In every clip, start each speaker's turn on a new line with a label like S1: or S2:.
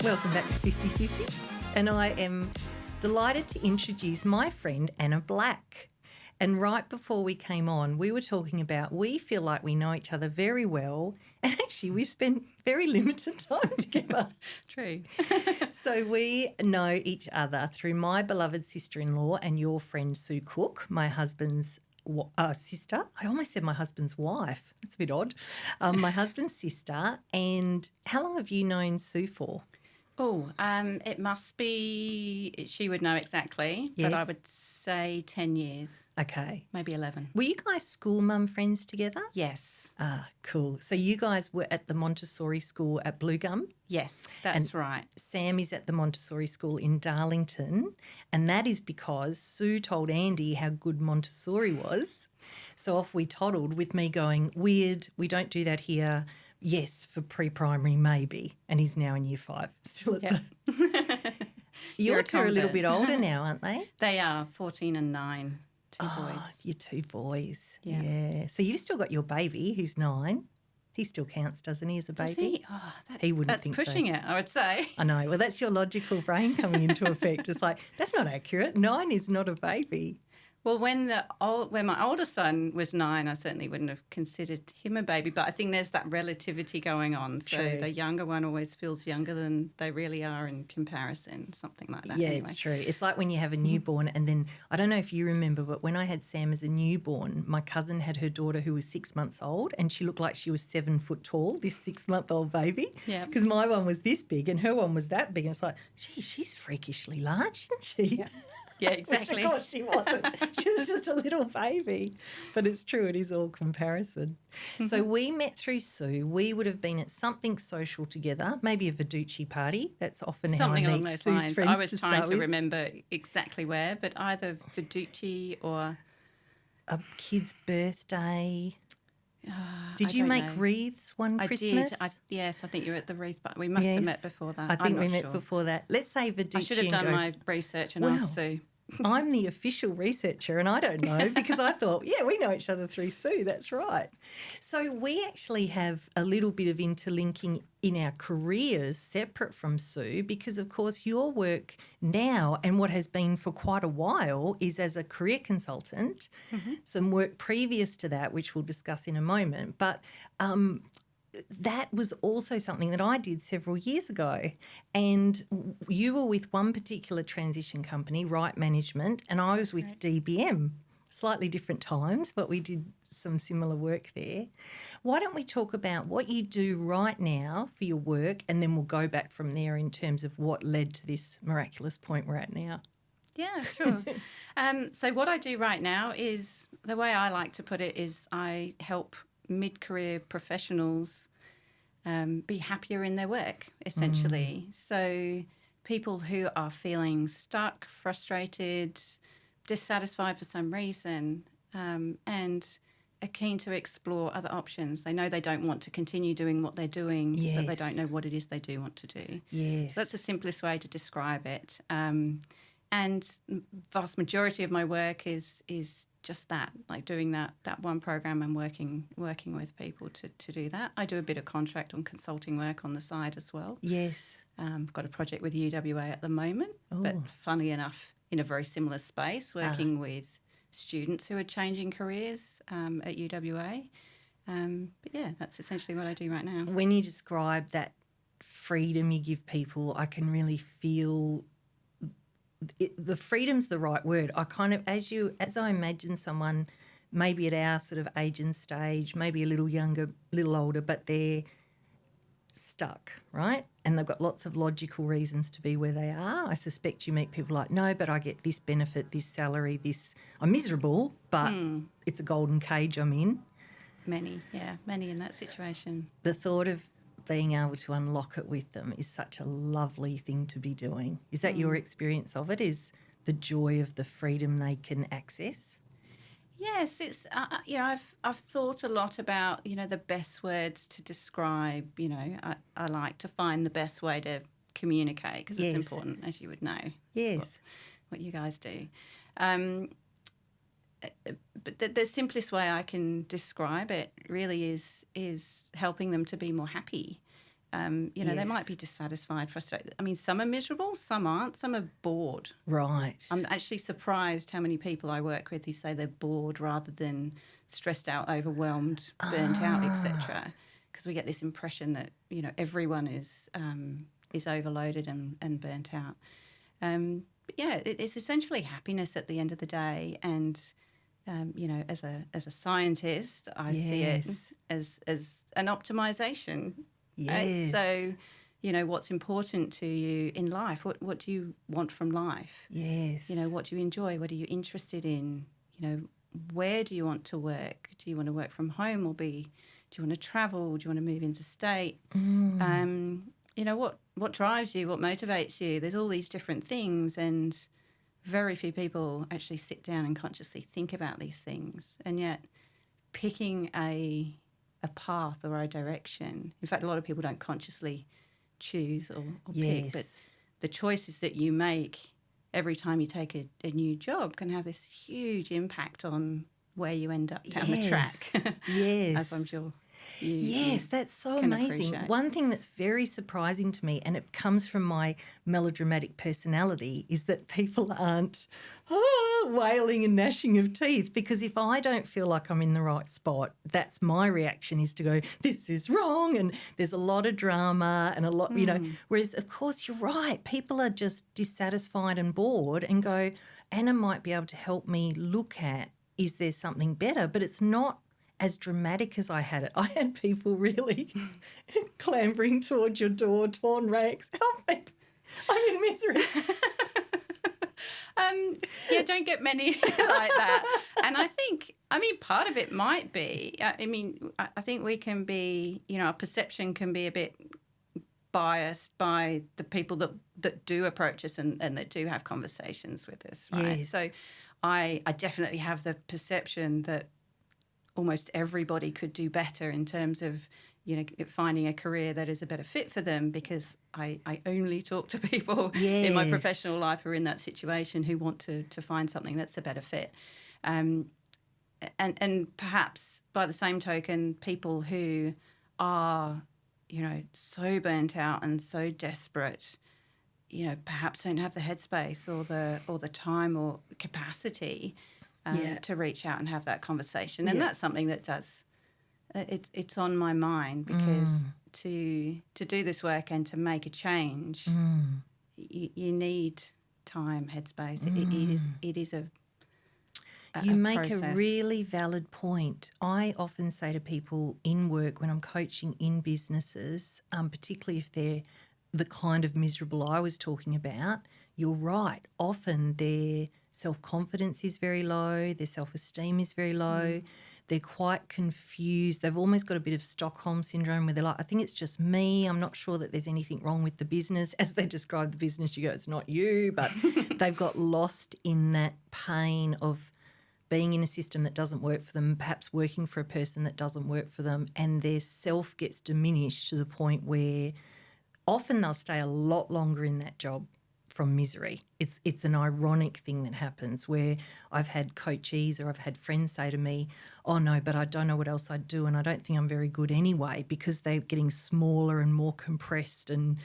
S1: Welcome back to 50/50, and I am delighted to introduce my friend Anna Black. And right before we came on, we were talking about we feel like we know each other very well, and actually we've spent very limited time together.
S2: True.
S1: So we know each other through my beloved sister-in-law and your friend Sue Cook, my husband's sister. I almost said my husband's wife. That's a bit odd. My husband's sister. And how long have you known Sue for?
S2: Oh, it must be, she would know exactly,
S1: Yes.
S2: but I would say 10 years.
S1: Okay.
S2: Maybe 11.
S1: Were you guys school mum friends together?
S2: Yes.
S1: Ah, cool. So you guys were at the Montessori school at Blue Gum?
S2: Yes, that's right.
S1: Sam is at the Montessori school in Darlington, and that is because Sue told Andy how good Montessori was. So off we toddled with me going, weird, we don't do that here. Yes, for pre-primary maybe. And he's now in year 5. Still at the... Your two are a little bit older now, aren't they?
S2: They are 14 and 9, two boys.
S1: Your 2 boys.
S2: Yeah.
S1: So you've still got your baby who's 9. He still counts, doesn't he, as a baby?
S2: Does he? Oh,
S1: he wouldn't think so.
S2: That's pushing it, I would say.
S1: I know. Well, that's your logical brain coming into effect. It's like, that's not accurate. 9 is not a baby.
S2: Well, when my older son was 9, I certainly wouldn't have considered him a baby, but I think there's that relativity going on. So
S1: True.
S2: The younger one always feels younger than they really are in comparison, something like that.
S1: Yeah,
S2: anyway.
S1: It's true. It's like when you have a newborn and then, I don't know if you remember, but when I had Sam as a newborn, my cousin had her daughter who was 6 months old and she looked like she was 7 foot tall, this 6-month-old baby.
S2: Yeah.
S1: Because my one was this big and her one was that big. And it's like, gee, she's freakishly large, isn't she?
S2: Yeah. Yeah, exactly.
S1: Which of course she wasn't. She was just a little baby. But it's true, it is all comparison. So we met through Sue. We would have been at something social together, maybe a Viducci party. That's often
S2: something
S1: how I
S2: along
S1: meet
S2: those
S1: Sue's
S2: lines.
S1: friends
S2: I was trying to
S1: with.
S2: remember exactly where, but either Viducci or
S1: A kid's birthday.
S2: I
S1: Did you
S2: don't
S1: make
S2: know.
S1: wreaths one Christmas?
S2: I did. Yes, I think you were at the wreath, but we must have met before that.
S1: I think
S2: I'm
S1: we
S2: not
S1: met
S2: sure.
S1: before that. Let's say Viducci.
S2: I should have done my research and asked Sue.
S1: I'm the official researcher and I don't know because I thought, yeah, we know each other through Sue. That's right. So we actually have a little bit of interlinking in our careers separate from Sue because, of course, your work now and what has been for quite a while is as a career consultant, some work previous to that, which we'll discuss in a moment. But that was also something that I did several years ago. And you were with one particular transition company, Right Management, and I was with DBM. Slightly different times, but we did some similar work there. Why don't we talk about what you do right now for your work and then we'll go back from there in terms of what led to this miraculous point we're at now.
S2: Yeah, sure. So what I do right now is, the way I like to put it is I help mid-career professionals be happier in their work, essentially. So people who are feeling stuck, frustrated, dissatisfied for some reason, and are keen to explore other options. They know they don't want to continue doing what they're doing, but they don't know what it is they do want to do.
S1: Yes.
S2: So that's the simplest way to describe it. And vast majority of my work is just that, like doing that one program and working with people to do that. I do a bit of contract on consulting work on the side as well. Yes. I've got a project with UWA at the moment, but funnily enough, in a very similar space, working with students who are changing careers at UWA. But yeah, that's essentially what I do right now.
S1: When you describe that freedom you give people, I can really feel the freedom's the right word. I kind of, as I imagine someone maybe at our sort of age and stage, maybe a little younger, little older, but they're stuck, right? And they've got lots of logical reasons to be where they are. I suspect you meet people like, no, but I get this benefit, this salary, this, I'm miserable, but it's a golden cage I'm in.
S2: Many in that situation.
S1: The thought of being able to unlock it with them is such a lovely thing to be doing. Is that your experience of it, is the joy of the freedom they can access?
S2: Yes, it's I've thought a lot about the best words to describe. I like to find the best way to communicate because it's important, as you would know.
S1: Yes,
S2: what you guys do. But the simplest way I can describe it really is helping them to be more happy. They might be dissatisfied, frustrated. I mean, some are miserable, some aren't, some are bored.
S1: Right.
S2: I'm actually surprised how many people I work with who say they're bored rather than stressed out, overwhelmed, burnt out, etc. Because we get this impression that, everyone is overloaded and burnt out. It's essentially happiness at the end of the day. And, as a scientist, I see it as an optimisation.
S1: Yes.
S2: So, what's important to you in life? What do you want from life?
S1: Yes.
S2: What do you enjoy? What are you interested in? Where do you want to work? Do you want to work from home or do you want to travel? Do you want to move interstate? What drives you? What motivates you? There's all these different things, and very few people actually sit down and consciously think about these things. And yet picking a path or a direction. In fact, a lot of people don't consciously choose or pick, but the choices that you make every time you take a new job can have this huge impact on where you end up down the track. As I'm sure
S1: that's so
S2: can
S1: amazing.
S2: appreciate.
S1: One thing that's very surprising to me, and it comes from my melodramatic personality, is that people aren't wailing and gnashing of teeth, because if I don't feel like I'm in the right spot, that's my reaction, is to go, this is wrong, and there's a lot of drama and a lot, whereas of course you're right, people are just dissatisfied and bored and go, Anna might be able to help me look at, is there something better? But it's not as dramatic as I had it. I had people really clambering towards your door, torn rags. Help me, I'm in misery.
S2: Don't get many like that. And I think, part of it might be, I think we can be, our perception can be a bit biased by the people that do approach us and that do have conversations with us, right?
S1: Yes.
S2: So I definitely have the perception that almost everybody could do better in terms of, finding a career that is a better fit for them, because I only talk to people in my professional life who are in that situation who want to find something that's a better fit. And perhaps by the same token, people who are, so burnt out and so desperate, perhaps don't have the headspace or the time or capacity to reach out and have that conversation. And that's something that does, it's on my mind, because to do this work and to make a change, you need time, headspace. It is a
S1: You make
S2: process.
S1: a really valid point. I often say to people in work when I'm coaching in businesses, particularly if they're the kind of miserable I was talking about, you're right. Often their self-confidence is very low, their self-esteem is very low, they're quite confused. They've almost got a bit of Stockholm syndrome where they're like, I think it's just me. I'm not sure that there's anything wrong with the business. As they describe the business, you go, it's not you. But they've got lost in that pain of being in a system that doesn't work for them, perhaps working for a person that doesn't work for them, and their self gets diminished to the point where often they'll stay a lot longer in that job from misery. It's an ironic thing that happens where I've had coachees or I've had friends say to me, oh no, but I don't know what else I'd do and I don't think I'm very good anyway, because they're getting smaller and more compressed and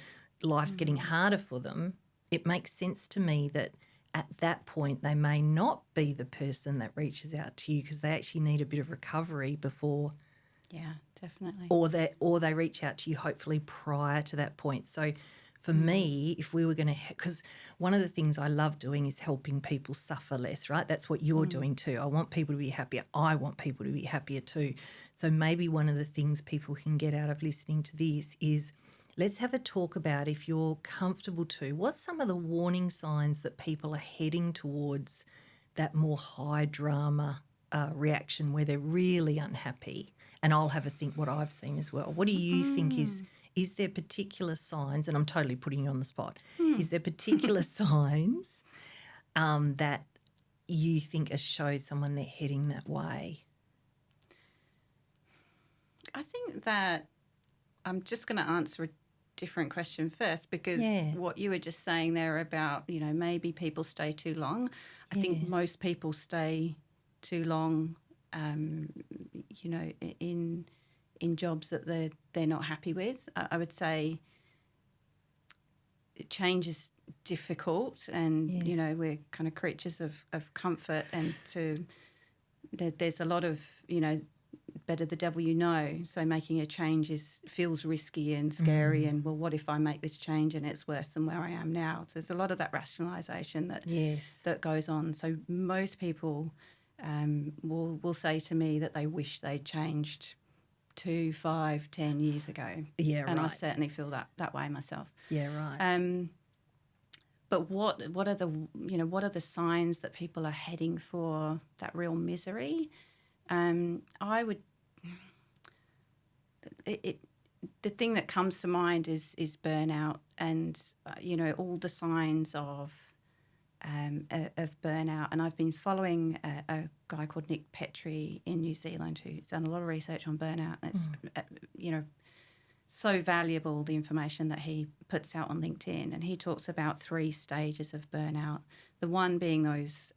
S1: life's getting harder for them. It makes sense to me that at that point they may not be the person that reaches out to you, because they actually need a bit of recovery before.
S2: Yeah, definitely.
S1: Or they reach out to you hopefully prior to that point. So for me, if we were going to, because one of the things I love doing is helping people suffer less, right? That's what you're doing too. I want people to be happier. I want people to be happier too. So maybe one of the things people can get out of listening to this is, let's have a talk about, if you're comfortable to, what's some of the warning signs that people are heading towards that more high drama reaction where they're really unhappy? And I'll have a think what I've seen as well. What do you think is there particular signs, and I'm totally putting you on the spot, is there particular signs that you think show someone they're heading that way?
S2: I think that I'm just going to answer a different question first, because what you were just saying there about, maybe people stay too long. I think most people stay too long, in in jobs that they're not happy with. I would say change is difficult, and
S1: Yes.
S2: we're kind of creatures of comfort, and there's a lot of better the devil you know. So making a change feels risky and scary, and well, what if I make this change and it's worse than where I am now? So there's a lot of that rationalisation that goes on. So most people will say to me that they wish they'd changed 2, 5, 10 years ago.
S1: Yeah,
S2: and
S1: right.
S2: I certainly feel that way myself.
S1: Yeah, right.
S2: But what are the signs that people are heading for that real misery? I would. The thing that comes to mind is burnout, and all the signs of burnout. And I've been following a guy called Nick Petrie in New Zealand who's done a lot of research on burnout. And it's so valuable, the information that he puts out on LinkedIn. And he talks about 3 stages of burnout. The one being those,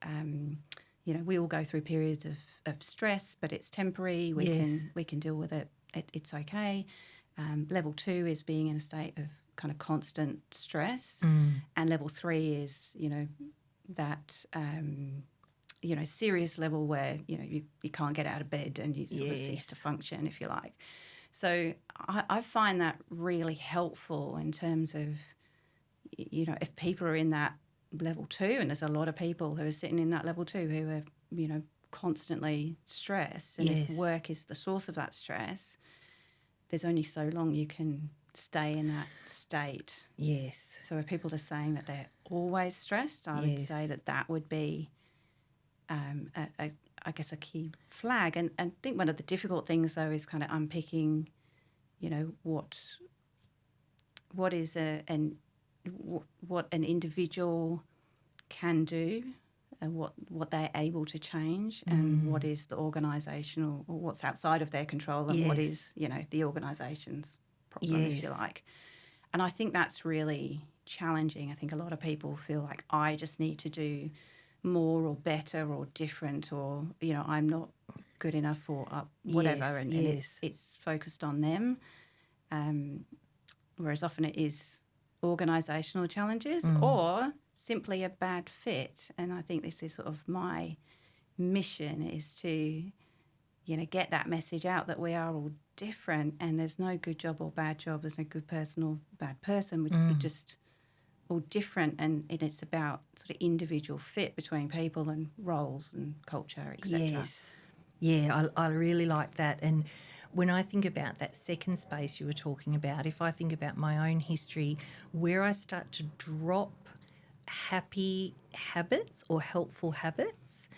S2: we all go through periods of stress, but it's temporary. We can deal with it. It's okay. Level 2 is being in a state of kind of constant stress. And level 3 is, that, serious level where, you can't get out of bed and you sort of cease to function, if you like. So I find that really helpful in terms of, if people are in that level 2, and there's a lot of people who are sitting in that level 2 who are, constantly stressed, and if work is the source of that stress, there's only so long you can stay in that state.
S1: Yes.
S2: So if people are saying that they're always stressed, I would say that would be, I guess, a key flag. And I think one of the difficult things, though, is kind of unpicking, what is what an individual can do, and what they're able to change, and what is the organisational, or what's outside of their control, and what is, the organisation's problem, if you like. And I think that's really challenging. I think a lot of people feel like, I just need to do more or better or different, or, I'm not good enough, or whatever, and it's focused on them. Whereas often it is organisational challenges or simply a bad fit. And I think this is sort of my mission, is to, get that message out that we are all different, and there's no good job or bad job. There's no good person or bad person. We're just all different, and it's about sort of individual fit between people and roles and culture, etc.
S1: Yes. Yeah, I really like that. And when I think about that second space you were talking about, if I think about my own history, where I start to drop happy habits or helpful habits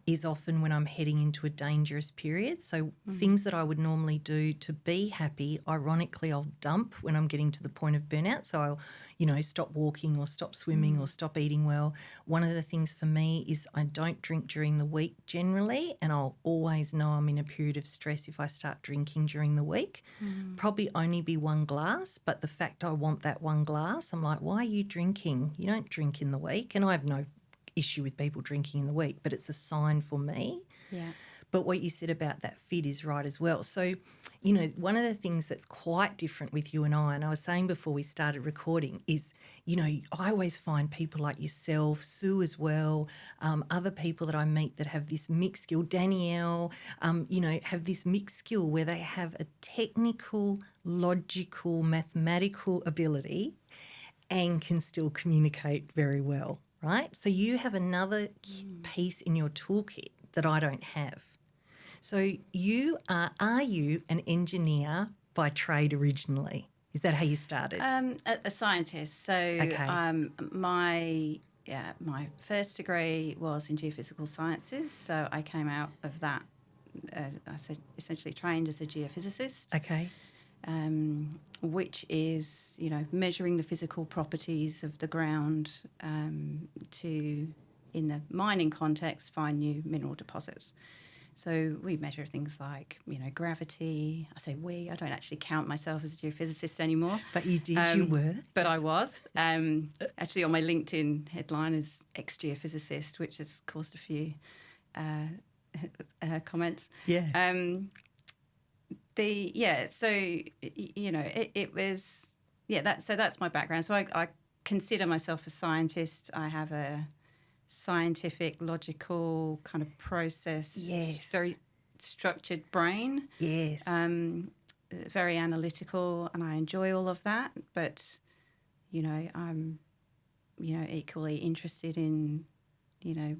S1: is often when I'm heading into a dangerous period. So things that I would normally do to be happy, ironically, I'll dump when I'm getting to the point of burnout. So I'll, stop walking or stop swimming or stop eating well. One of the things for me is I don't drink during the week generally, and I'll always know I'm in a period of stress if I start drinking during the week. Probably only be 1 glass, but the fact I want that 1 glass, I'm like, why are you drinking? You don't drink in the week. And I have no issue with people drinking in the week, but it's a sign for me.
S2: Yeah.
S1: But what you said about that fit is right as well. So, one of the things that's quite different with you and I was saying before we started recording is, I always find people like yourself, Sue as well, other people that I meet that have this mixed skill, Danielle, have this mixed skill where they have a technical, logical, mathematical ability and can still communicate very well, right? So you have another piece in your toolkit that I don't have. So are you an engineer by trade originally? Is that how you started?
S2: A scientist. So my first degree was in geophysical sciences. So I came out of that, essentially trained as a geophysicist.
S1: Okay.
S2: Which is, measuring the physical properties of the ground to, in the mining context, find new mineral deposits. So we measure things like, gravity. I say we. I don't actually count myself as a geophysicist anymore.
S1: But you did. You were.
S2: But I was. Actually, on my LinkedIn headline is ex-geophysicist, which has caused a few comments.
S1: Yeah.
S2: So it was that's my background. So I consider myself a scientist. I have a scientific, logical kind of process, very structured brain.
S1: Yes.
S2: Very analytical, and I enjoy all of that. But I'm equally interested in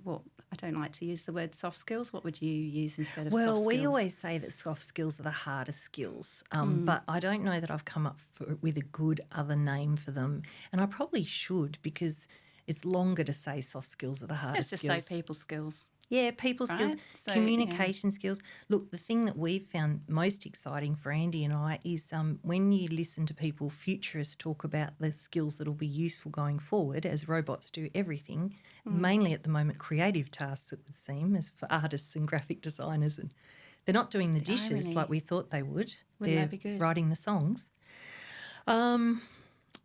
S2: what. I don't like to use the word soft skills. What would you use instead of soft skills?
S1: Well, we always say that soft skills are the hardest skills, but I don't know that I've come up with a good other name for them. And I probably should, because it's longer to say soft skills are the hardest
S2: Let's
S1: skills.
S2: just say people skills.
S1: Yeah, people
S2: Right?
S1: skills,
S2: So,
S1: communication skills. Look, the thing that we've found most exciting for Andy and I is when you listen to people, futurists, talk about the skills that will be useful going forward as robots do everything, mainly at the moment creative tasks, it would seem, as for artists and graphic designers. And they're not doing the dishes
S2: irony.
S1: like we thought they would.
S2: Wouldn't
S1: They're
S2: that be good?
S1: writing the songs.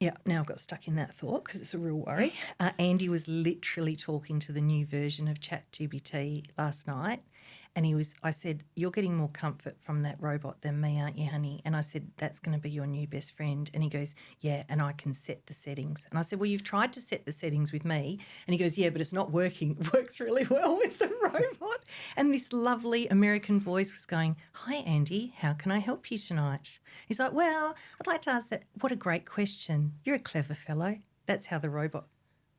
S1: Yeah, now I've got stuck in that thought because it's a real worry. Andy was literally talking to the new version of ChatGPT last night, and I said, "You're getting more comfort from that robot than me, aren't you, honey?" And I said, "That's going to be your new best friend." And he goes, "Yeah, and I can set the settings." And I said, "Well, you've tried to set the settings with me." And he goes, "Yeah, but it's not working. It works really well with the robot." And this lovely American voice was going, "Hi, Andy, how can I help you tonight?" He's like, "Well, I'd like to ask that. What a great question. You're a clever fellow." That's how the robot,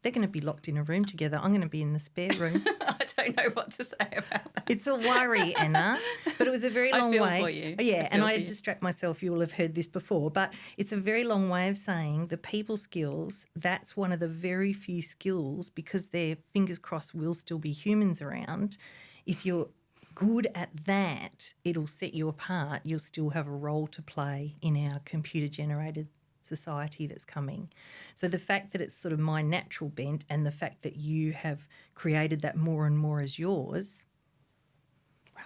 S1: they're going to be locked in a room together. I'm going to be in the spare room.
S2: I don't know what to say about that.
S1: It's a worry, Anna, but it was a very long
S2: I feel
S1: way.
S2: for you.
S1: Yeah, and I
S2: for you.
S1: distract myself. You will have heard this before, but it's a very long way of saying the people skills, that's one of the very few skills, because their fingers crossed will still be humans around. If you're good at that, it'll set you apart. You'll still have a role to play in our computer-generated society that's coming. So the fact that it's sort of my natural bent and the fact that you have created that more and more as yours, well,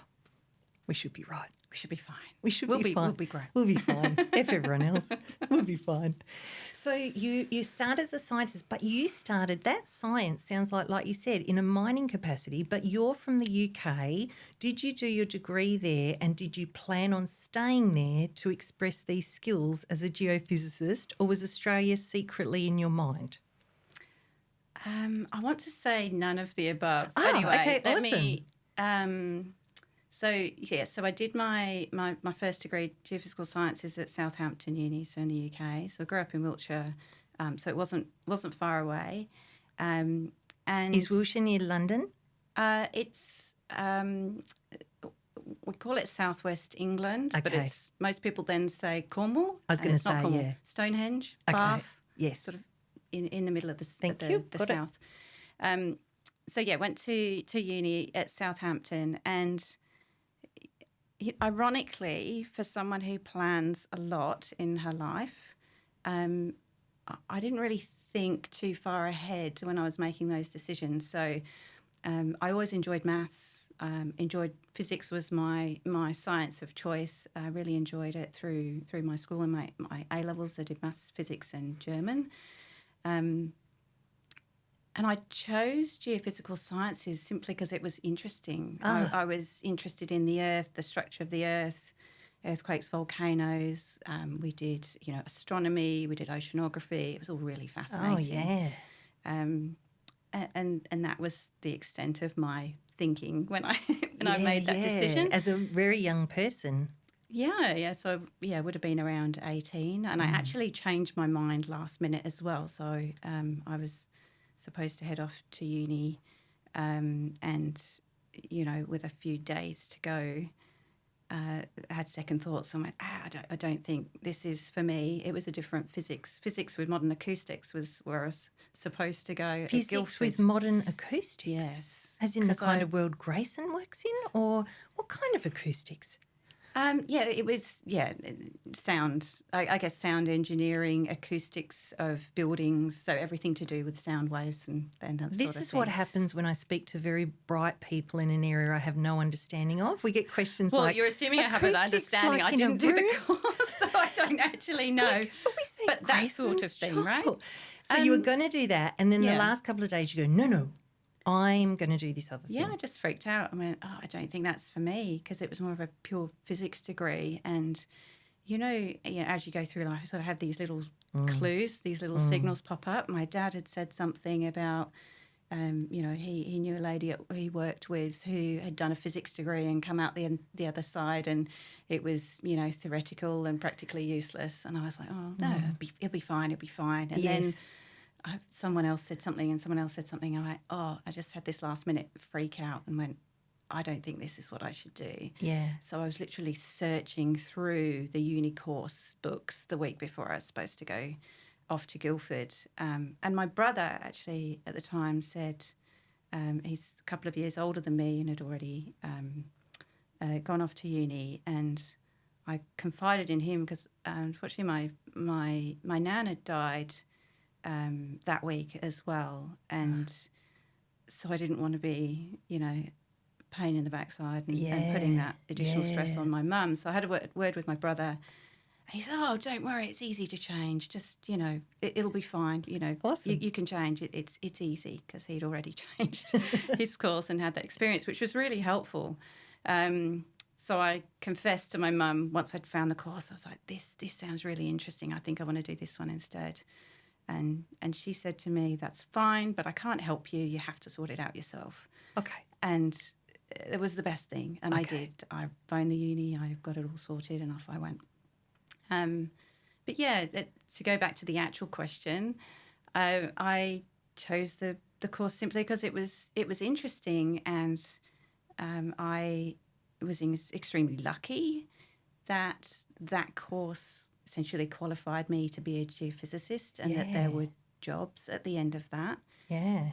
S1: we should be right.
S2: We should be fine.
S1: We'll be fine.
S2: We'll be great.
S1: We'll be fine. F everyone else. We'll be fine. So you start as a scientist, but you started, that science sounds like you said, in a mining capacity, but you're from the UK. Did you do your degree there, and did you plan on staying there to express these skills as a geophysicist, or was Australia secretly in your mind?
S2: I want to say none of the above.
S1: Oh,
S2: anyway,
S1: okay,
S2: let
S1: awesome.
S2: me. So I did my first degree, geophysical sciences, at Southampton Uni, so in the UK. So I grew up in Wiltshire, so it wasn't far away. And
S1: Is Wiltshire near London?
S2: It's we call it Southwest England, but
S1: Okay.
S2: it's most people then say Cornwall.
S1: I was
S2: and
S1: gonna
S2: it's not
S1: say,
S2: Cornwall.
S1: yeah.
S2: Stonehenge,
S1: Okay.
S2: Bath,
S1: Yes.
S2: sort of in the middle of the
S1: Thank
S2: the,
S1: you.
S2: the
S1: Got it.
S2: south. So went to uni at Southampton, and ironically, for someone who plans a lot in her life, I didn't really think too far ahead when I was making those decisions. So I always enjoyed maths. Enjoyed physics was my science of choice. I really enjoyed it through my school and my A levels. I did maths, physics, and German. And I chose geophysical sciences simply because it was interesting. I was interested in the earth, the structure of the earth, earthquakes, volcanoes. We did, astronomy. We did oceanography. It was all really fascinating.
S1: Oh, yeah.
S2: And that was the extent of my thinking when I made that decision.
S1: As a very young person.
S2: Yeah. So I would have been around 18, and I actually changed my mind last minute as well. So I was supposed to head off to uni, and with a few days to go, I had second thoughts. I went, I don't think this is for me. It was a different physics. Physics with modern acoustics was where I was supposed to go.
S1: Physics with modern acoustics?
S2: Yes.
S1: As in the kind of world Grayson works in? Or what kind of acoustics?
S2: It was, sound, I guess sound engineering, acoustics of buildings, so everything to do with sound waves and that sort of thing.
S1: This is what happens when I speak to very bright people in an area I have no understanding of. We get questions like...
S2: Well, you're assuming I have an understanding.
S1: Like
S2: I didn't do the course, so I don't actually know. But that sort of thing, right?
S1: So you were going to do that, and then the last couple of days you go, no, I'm going to do this other
S2: Yeah,
S1: thing.
S2: I just freaked out. I went, I don't think that's for me, because it was more of a pure physics degree. And, as you go through life, you sort of have these little clues, these little signals pop up. My dad had said something about, he knew a lady he worked with who had done a physics degree and come out the other side, and it was, theoretical and practically useless. And I was like, oh, no, it'll be fine, it'll be fine. And then someone else said something and someone else said something. And I'm like, I just had this last minute freak out and went, I don't think this is what I should do.
S1: Yeah.
S2: So I was literally searching through the uni course books the week before I was supposed to go off to Guildford. And my brother actually at the time said, he's a couple of years older than me and had already gone off to uni. And I confided in him because unfortunately my nan had died that week as well. And so I didn't want to be, pain in the backside and putting that additional stress on my mum. So I had a word with my brother. And he said, oh, don't worry, it's easy to change. Just, it'll be fine.
S1: Awesome.
S2: You can change. It's easy, because he'd already changed his course and had that experience, which was really helpful. So I confessed to my mum once I'd found the course. I was like, this sounds really interesting. I think I want to do this one instead. And she said to me, that's fine, but I can't help you. You have to sort it out yourself.
S1: Okay.
S2: And it was the best thing. And I did. I phoned the uni. I got it all sorted and off I went. But yeah, to go back to the actual question, I chose the course simply because it was interesting, and I was extremely lucky that course essentially qualified me to be a geophysicist, and that there were jobs at the end of that.
S1: Yeah.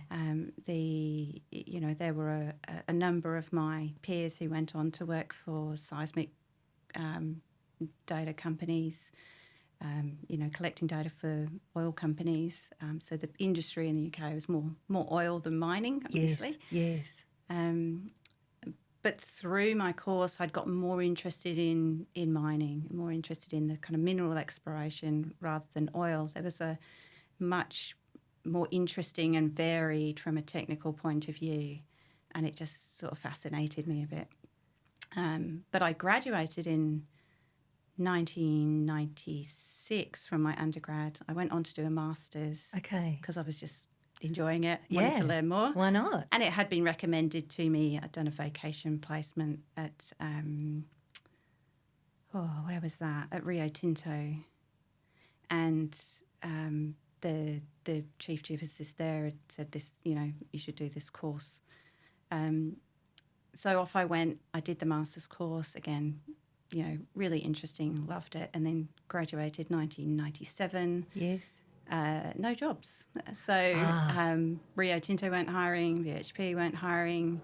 S2: There were a number of my peers who went on to work for seismic data companies, collecting data for oil companies. So the industry in the UK was more oil than mining, obviously.
S1: Yes.
S2: But through my course, I'd gotten more interested in mining, more interested in the kind of mineral exploration rather than oil. There was a much more interesting and varied from a technical point of view, and it just sort of fascinated me a bit. But I graduated in 1996 from my undergrad. I went on to do a master's.
S1: Okay.
S2: Because I was just enjoying it, wanted to learn more.
S1: Why not?
S2: And it had been recommended to me. I'd done a vacation placement at, where was that? At Rio Tinto. And the chief geophysicist there had said this, you should do this course. So off I went. I did the master's course again, really interesting, loved it, and then graduated 1997.
S1: Yes.
S2: No jobs. So Rio Tinto weren't hiring, VHP weren't hiring,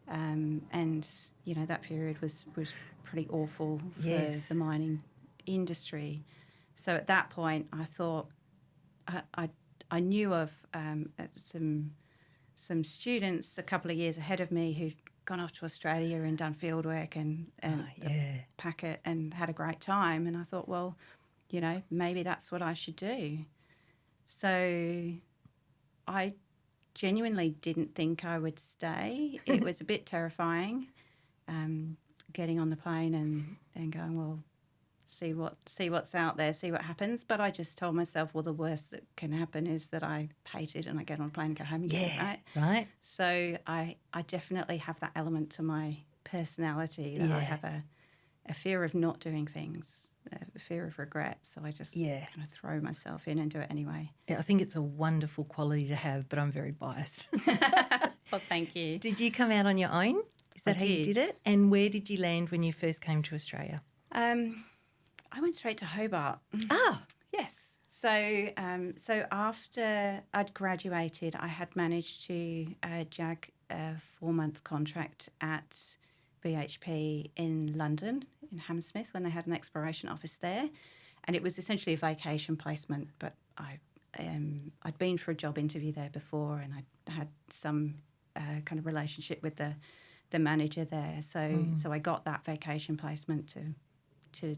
S2: and that period was pretty awful for the mining industry. So at that point, I thought I knew of some students a couple of years ahead of me who'd gone off to Australia and done field work and packet and had a great time. And I thought, well, maybe that's what I should do. So I genuinely didn't think I would stay. It was a bit terrifying, getting on the plane and going, well, see what's out there, see what happens. But I just told myself, well, the worst that can happen is that I hate it and I get on a plane and go home again,
S1: right?
S2: So I definitely have that element to my personality that I have a fear of not doing things, a fear of regret. So I just kind of throw myself in and do it anyway.
S1: Yeah, I think it's a wonderful quality to have, but I'm very biased.
S2: Well, thank you.
S1: Did you come out on your own? Is that how you did it? And where did you land when you first came to Australia?
S2: I went straight to Hobart.
S1: Ah,
S2: yes. So after I'd graduated, I had managed to jag a 4-month contract at BHP in London, in Hammersmith, when they had an exploration office there. And it was essentially a vacation placement, but I'd been for a job interview there before, and I had some kind of relationship with the manager there. So I got that vacation placement to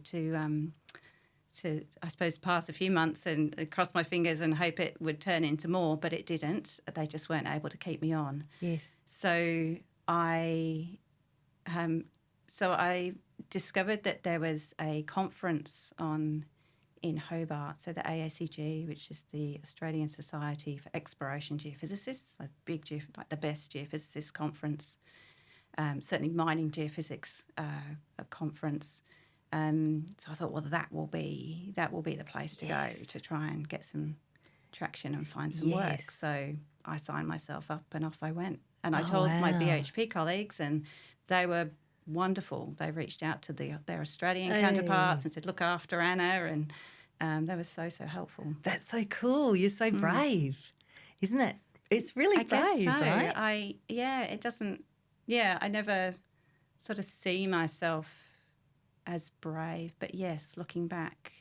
S2: I suppose, pass a few months and cross my fingers and hope it would turn into more, but it didn't. They just weren't able to keep me on.
S1: Yes.
S2: So I discovered that there was a conference on in Hobart, so the AACG, which is the Australian Society for Exploration Geophysicists, a big like the best geophysicist conference, certainly mining geophysics a conference. So I thought, well, that will be the place to go to try and get some traction and find some work. So I signed myself up and off I went. And I told my BHP colleagues, and they were wonderful. They reached out to their Australian counterparts and said, look after Anna, and they were so helpful.
S1: That's so cool. You're so brave. Isn't that? It's really brave,
S2: guess so.
S1: right?
S2: It doesn't, I never sort of see myself as brave, but yes, looking back,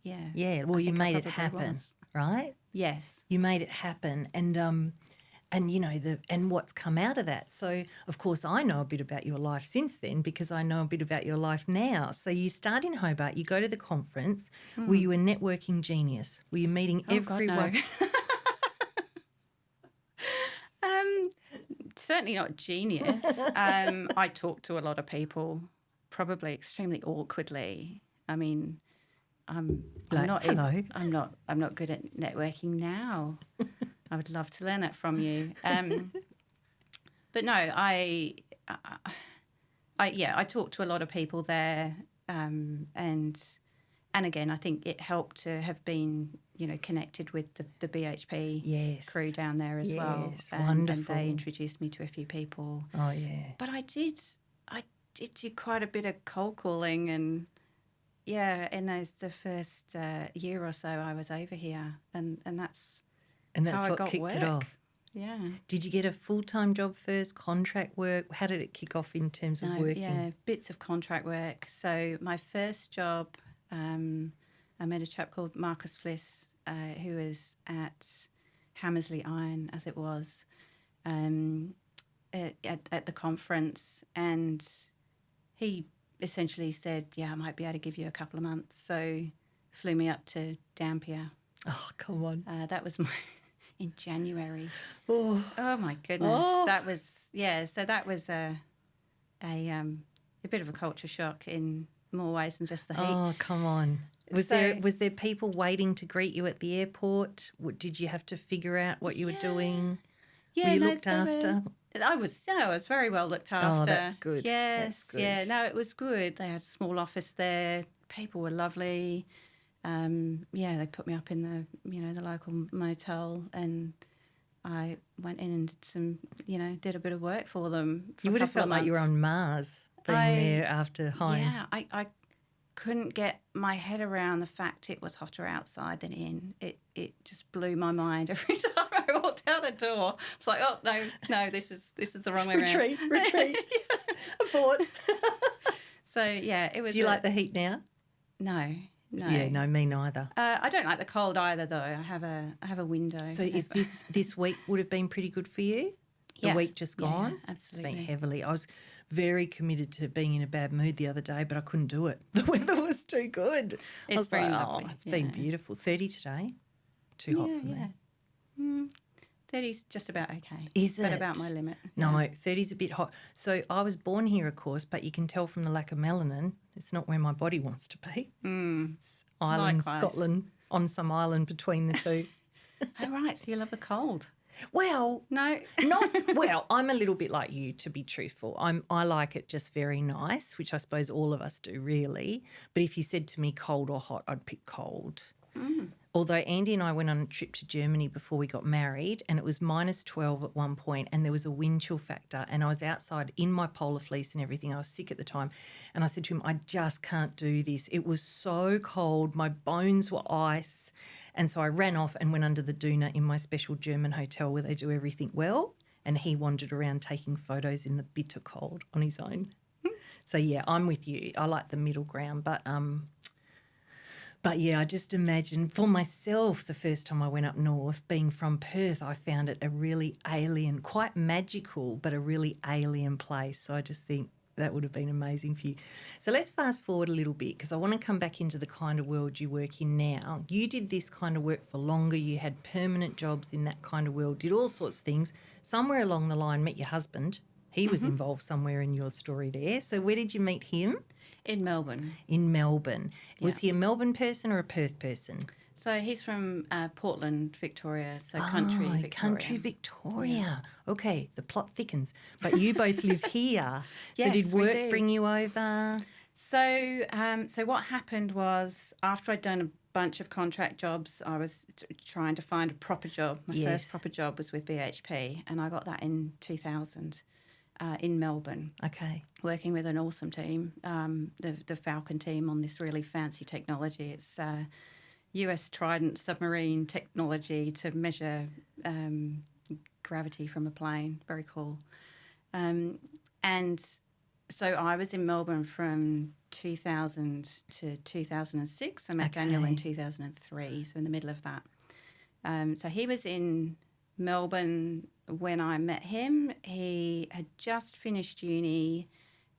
S1: Yeah, well, you made it happen, right?
S2: Yes.
S1: You made it happen, and you know and what's come out of that. So of course I know a bit about your life since then because I know a bit about your life now. So you start in Hobart, you go to the conference. Were you a networking genius? Were you meeting everyone?
S2: God, no. Certainly not genius. I talked to a lot of people, probably extremely awkwardly. I mean, I'm not good at networking now. I would love to learn that from you. But no, I talked to a lot of people there, and again, I think it helped to have been, connected with the BHP crew down there as well.
S1: Wonderful.
S2: And they introduced me to a few people.
S1: Oh yeah.
S2: But I did do quite a bit of cold calling, and in the first year or so I was over here, and that's how
S1: what kicked it off.
S2: Yeah.
S1: Did you get a full-time job first, contract work? How did it kick off in terms of working?
S2: Yeah, bits of contract work. So my first job, I met a chap called Marcus Fliss, who was at Hammersley Iron, as it was, at the conference, and he essentially said, I might be able to give you a couple of months. So flew me up to Dampier.
S1: Oh, come on.
S2: That was in January.
S1: Oh
S2: my goodness. That was so that was a bit of a culture shock in more ways than just the heat.
S1: Oh, come on. Was there people waiting to greet you at the airport? Did you have to figure out what you were doing?
S2: Yeah,
S1: were you looked after?
S2: I was very well looked after.
S1: Oh, that's good.
S2: Yes,
S1: that's good.
S2: Yeah, no, it was good. They had a small office there. People were lovely. They put me up in the local motel, and I went in and did a bit of work for them.
S1: You would have felt like you were on Mars being there after home.
S2: Yeah, I couldn't get my head around the fact it was hotter outside than in. It just blew my mind every time I walked out a door. It's like, oh no, this is the wrong way around.
S1: Retreat. Abort.
S2: So it was.
S1: Do you like the heat now?
S2: No.
S1: Yeah, no, me neither.
S2: I don't like the cold either, though. I have a window.
S1: So is this week would have been pretty good for you? The week just gone?
S2: Yeah, absolutely.
S1: It's been heavily. I was very committed to being in a bad mood the other day, but I couldn't do it. The weather was too good.
S2: It's been lovely.
S1: It's been beautiful. 30 today. Too hot for me.
S2: 30's just about okay.
S1: Is it?
S2: But about my limit.
S1: No, 30's a bit hot. So I was born here, of course, but you can tell from the lack of melanin, it's not where my body wants to be.
S2: It's
S1: Ireland, Scotland, on some island between the two.
S2: Oh, right. So you love the cold.
S1: Well,
S2: no,
S1: I'm a little bit like you, to be truthful. I like it just very nice, which I suppose all of us do, really. But if you said to me cold or hot, I'd pick cold. Although Andy and I went on a trip to Germany before we got married, and it was -12 at one point, and there was a wind chill factor, and I was outside in my polar fleece and everything. I was sick at the time, and I said to him, I just can't do this. It was so cold. My bones were ice. And so I ran off and went under the doona in my special German hotel where they do everything well, and he wandered around taking photos in the bitter cold on his own. So, I'm with you. I like the middle ground, but I just imagine for myself the first time I went up north, being from Perth, I found it a really alien, quite magical, but a really alien place. So I just think That would have been amazing for you. So let's fast forward a little bit because I want to come back into the kind of world you work in now. You did this kind of work for longer. You had permanent jobs in that kind of world, did all sorts of things. Somewhere along the line, met your husband. He was involved somewhere in your story there. So where did you meet him?
S2: In Melbourne.
S1: In Melbourne. Was
S2: Yeah.
S1: he a Melbourne person or a Perth person?
S2: So he's from Portland, Victoria, so country Victoria.
S1: Country Victoria. Yeah. Okay, the plot thickens. But you both live here. So
S2: Yes,
S1: did
S2: we
S1: work
S2: do.
S1: bring you over?
S2: So what happened was after I'd done a bunch of contract jobs, I was trying to find a proper job. My first proper job was with BHP, and I got that in 2000 in Melbourne.
S1: Okay.
S2: Working with an awesome team, the Falcon team on this really fancy technology. It's US Trident submarine technology to measure gravity from a plane. Very cool. And so I was in Melbourne from 2000 to 2006. I met Daniel in 2003, so in the middle of that. So he was in Melbourne when I met him. He had just finished uni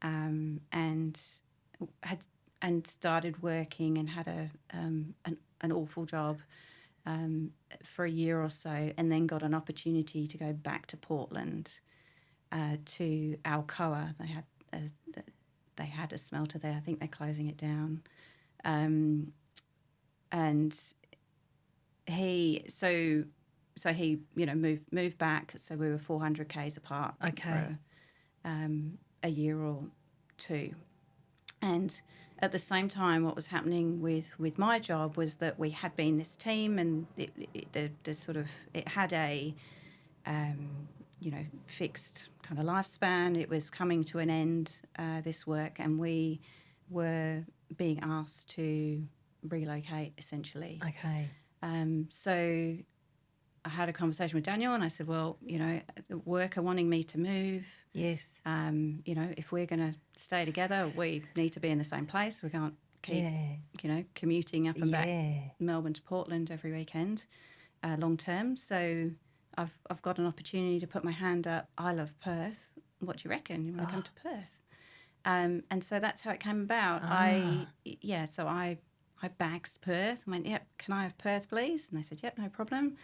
S2: and started working and had an awful job for a year or so, and then got an opportunity to go back to Portland to Alcoa. They had a smelter there. I think they're closing it down, and he moved back. So we were 400 k's apart for a year or two. And at the same time, what was happening with my job was that we had been this team, and it had a fixed kind of lifespan. It was coming to an end, this work, and we were being asked to relocate essentially.
S1: Okay.
S2: So I had a conversation with Daniel, and I said, well, the work are wanting me to move.
S1: Yes.
S2: If we're going to stay together, we need to be in the same place. We can't keep, commuting up and back Melbourne to Portland every weekend, long term. So I've got an opportunity to put my hand up. I love Perth. What do you reckon? You want to come to Perth? And so that's how it came about. So I bagged Perth and went, yep, can I have Perth, please? And they said, yep, no problem.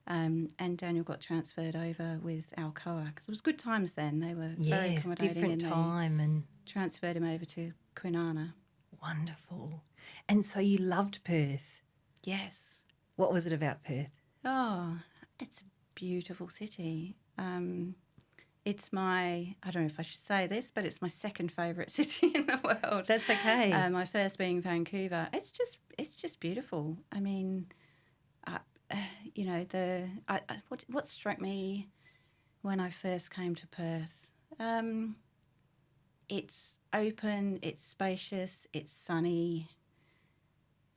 S2: And Daniel got transferred over with Alcoa because it was good times then. They were very accommodating.
S1: Different time, and
S2: transferred him over to Kwinana.
S1: Wonderful. And so you loved Perth.
S2: Yes.
S1: What was it about Perth?
S2: Oh, it's a beautiful city. It's I don't know if I should say this, but it's my second favourite city in the world.
S1: That's okay.
S2: My first being Vancouver. It's just beautiful. I mean, what struck me when I first came to Perth, it's open, it's spacious, it's sunny.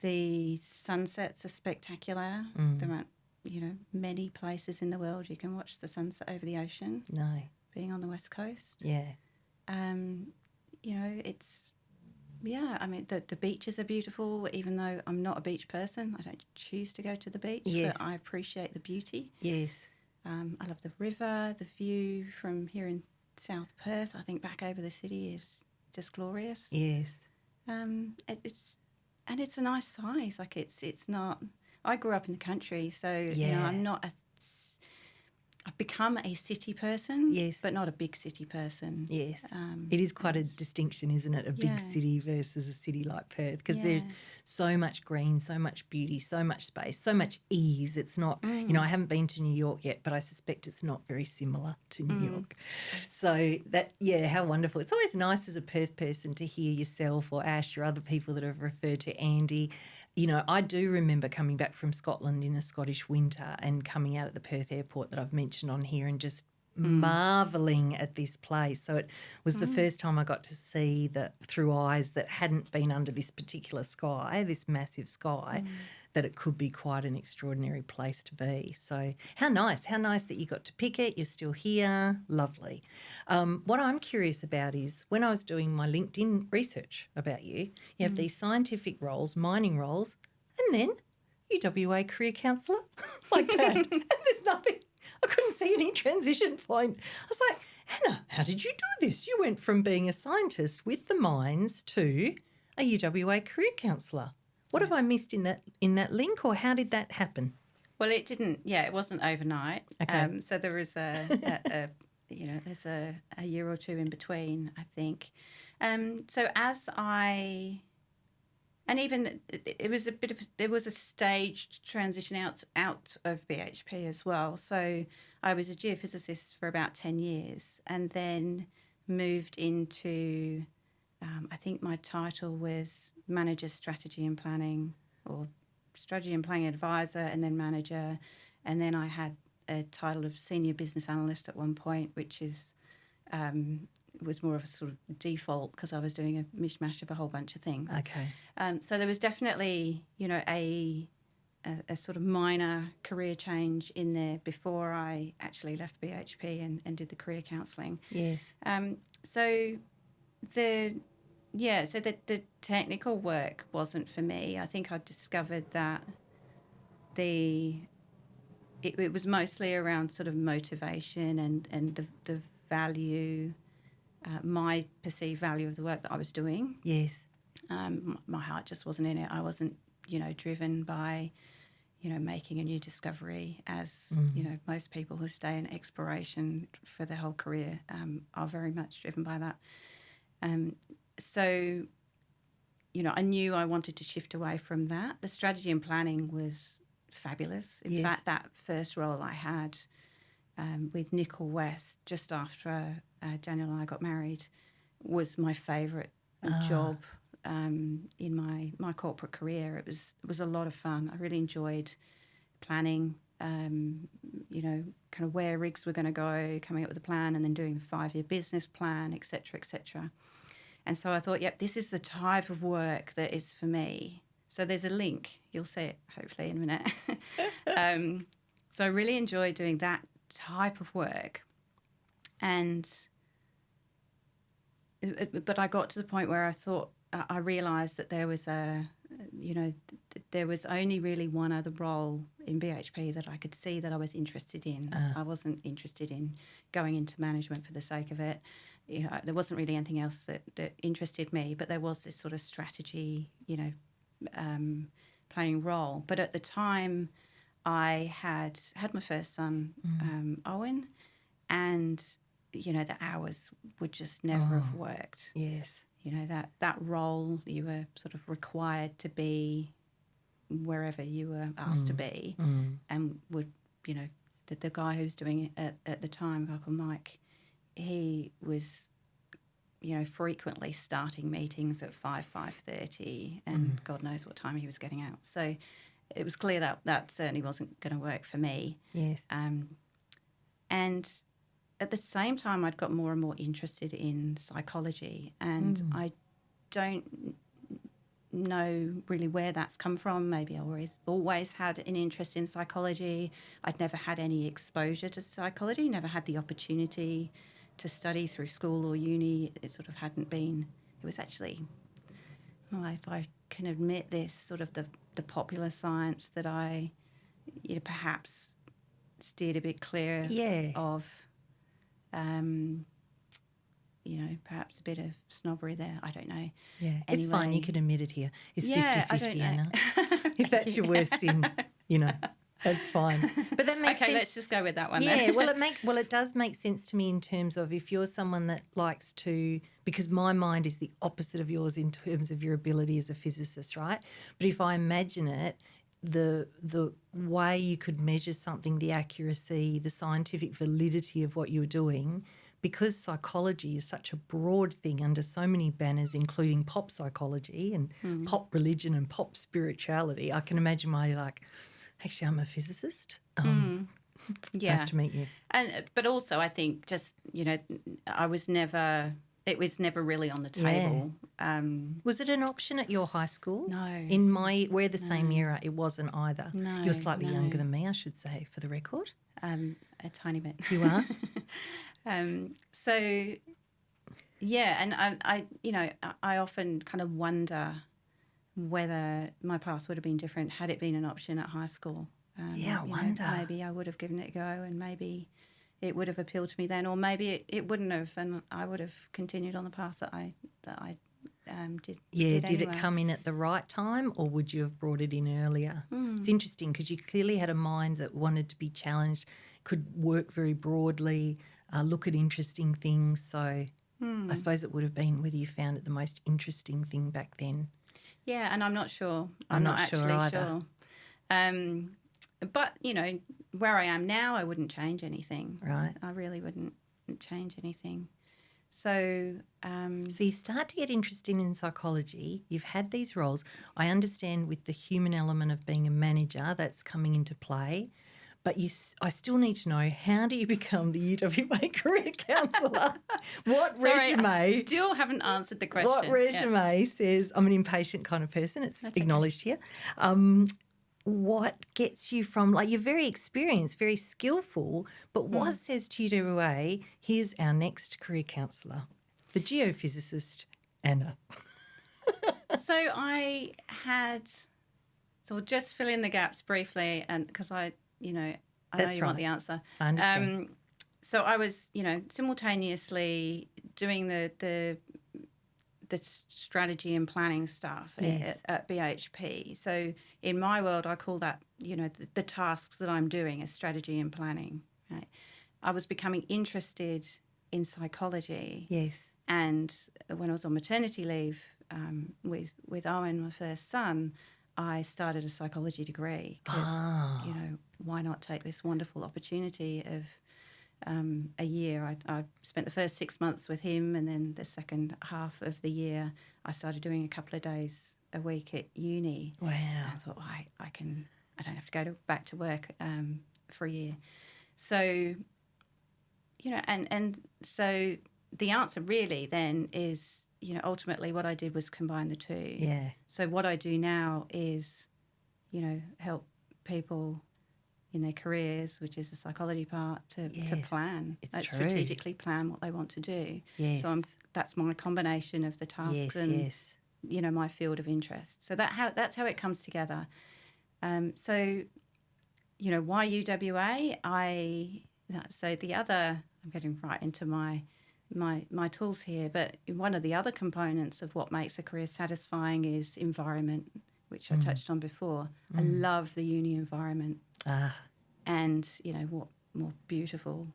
S2: The sunsets are spectacular. There aren't, many places in the world you can watch the sunset over the ocean.
S1: No.
S2: Being on the West Coast.
S1: Yeah.
S2: I mean, the beaches are beautiful, even though I'm not a beach person. I don't choose to go to the beach, but I appreciate the beauty.
S1: Yes.
S2: I love the river, the view from here in South Perth. I think back over the city is just glorious.
S1: Yes.
S2: It's a nice size. Like it's not. I grew up in the country, so I'm not I've become a city person, but not a big city person.
S1: Yes. It is quite a distinction, isn't it? A big city versus a city like Perth, because there's so much green, so much beauty, so much space, so much ease. It's not, I haven't been to New York yet, but I suspect it's not very similar to New York. So how wonderful. It's always nice as a Perth person to hear yourself or Ash or other people that have referred to Andy. I do remember coming back from Scotland in a Scottish winter and coming out at the Perth airport that I've mentioned on here and just marvelling at this place. So it was the first time I got to see through eyes that hadn't been under this particular sky, this massive sky, that it could be quite an extraordinary place to be. So how nice that you got to pick it. You're still here. Lovely. What I'm curious about is when I was doing my LinkedIn research about you have these scientific roles, mining roles, and then UWA career counsellor like that. And there's nothing. I couldn't see any transition point. I was like, Hannah, how did you do this? You went from being a scientist with the mines to a UWA career counsellor. What have I missed in that link, or how did that happen?
S2: Well, it didn't. Yeah, it wasn't overnight.
S1: Okay.
S2: So there was there's a year or two in between, I think. So as I, and even it was there was a staged transition out of BHP as well. So I was a geophysicist for about 10 years, and then moved into, I think my title was manager strategy and planning, or strategy and planning advisor, and then manager, and then I had a title of senior business analyst at one point, which is was more of a sort of default because I was doing a mishmash of a whole bunch of things.
S1: Okay.
S2: So there was definitely, a sort of minor career change in there before I actually left BHP and did the career counselling.
S1: Yes.
S2: So the technical work wasn't for me. I think I discovered that it was mostly around sort of motivation and the value, my perceived value of the work that I was doing.
S1: Yes.
S2: My heart just wasn't in it. I wasn't, driven by, making a new discovery, as, most people who stay in exploration for their whole career are very much driven by that. So, I knew I wanted to shift away from that. The strategy and planning was fabulous. In fact, that first role I had with Nickel West, just after Daniel and I got married, was my favourite job in my corporate career. It was a lot of fun. I really enjoyed planning, kind of where rigs were going to go, coming up with a plan, and then doing the 5-year business plan, et cetera, et cetera. And so I thought, yep, this is the type of work that is for me. So there's a link. You'll see it hopefully in a minute. So I really enjoyed doing that type of work. But I got to the point where I realised that there was there was only really one other role in BHP that I could see that I was interested in. I wasn't interested in going into management for the sake of it. There wasn't really anything else that interested me, but there was this sort of strategy, playing role. But at the time, I had my first son, Owen, and, the hours would just never have worked.
S1: Yes.
S2: That role, you were sort of required to be wherever you were asked to be, and would, the guy who was doing it at the time, a guy called Mike, he was, frequently starting meetings at 5:30, and God knows what time he was getting out. So it was clear that certainly wasn't going to work for me.
S1: Yes.
S2: And at the same time, I'd got more and more interested in psychology, and I don't know really where that's come from. Maybe I always had an interest in psychology. I'd never had any exposure to psychology, never had the opportunity to study through school or uni. It sort of hadn't been. It was actually, if I can admit this, sort of the popular science that I, perhaps steered a bit clear of. Perhaps a bit of snobbery there. I don't know.
S1: Yeah,
S2: anyway,
S1: it's fine. You can admit it here. It's 50-50, Anna. If that's your
S2: Yeah.
S1: worst sin, that's fine. But that makes sense.
S2: Okay, let's just go with that one
S1: Yeah,
S2: then.
S1: it does make sense to me in terms of if you're someone that likes to, because my mind is the opposite of yours in terms of your ability as a physicist, right? But if I imagine it, the way you could measure something, the accuracy, the scientific validity of what you're doing, because psychology is such a broad thing under so many banners, including pop psychology and pop religion and pop spirituality, I can imagine why you're like, actually, I'm a physicist.
S2: Yeah.
S1: Nice to meet you.
S2: But also, I think just, it was never really on the table.
S1: Yeah. Was it an option at your high school?
S2: No.
S1: We're the same era. It wasn't either.
S2: No.
S1: You're slightly younger than me, I should say, for the record.
S2: A tiny bit.
S1: You are?
S2: So, yeah, and I often kind of wonder whether my path would have been different had it been an option at high school.
S1: I wonder.
S2: Maybe I would have given it a go, and maybe it would have appealed to me then, or maybe it wouldn't have, and I would have continued on the path that I did.
S1: Yeah, did
S2: anyway.
S1: it come in at the right time, or would you have brought it in earlier? It's interesting because you clearly had a mind that wanted to be challenged, could work very broadly, look at interesting things. So I suppose it would have been whether you found it the most interesting thing back then.
S2: Yeah, and I'm not sure.
S1: I'm not
S2: actually
S1: sure either.
S2: But, you know, where I am now, I wouldn't change anything.
S1: Right.
S2: I really wouldn't change anything. So
S1: So you start to get interested in psychology. You've had these roles. I understand with the human element of being a manager, that's coming into play. But I still need to know, how do you become the UWA career counsellor? What resume?
S2: I still haven't answered the question.
S1: What resume says, I'm an impatient kind of person, it's acknowledged here. What gets you from, like, you're very experienced, very skillful, but what says to UWA, here's our next career counsellor, the geophysicist, Anna?
S2: So I had, so just fill in the gaps briefly, and because I know you want the answer.
S1: I understand.
S2: So I was, simultaneously doing the strategy and planning stuff at BHP. So in my world, I call that, the tasks that I'm doing as strategy and planning. Right? I was becoming interested in psychology.
S1: Yes.
S2: And when I was on maternity leave with Owen, my first son, I started a psychology degree because, why not take this wonderful opportunity of a year. I spent the first 6 months with him, and then the second half of the year I started doing a couple of days a week at uni.
S1: Wow.
S2: And I thought, I don't have to go back to work for a year. So, and so the answer really then is, ultimately what I did was combine the two.
S1: Yeah.
S2: So what I do now is, help people in their careers, which is the psychology part, to plan.
S1: It's true.
S2: Strategically plan what they want to do.
S1: Yes.
S2: So that's my combination of the tasks and my field of interest. So that's how it comes together. So why UWA? So the other, I'm getting right into my tools here, but one of the other components of what makes a career satisfying is environment, which I touched on before. I love the uni environment. And, what more beautiful,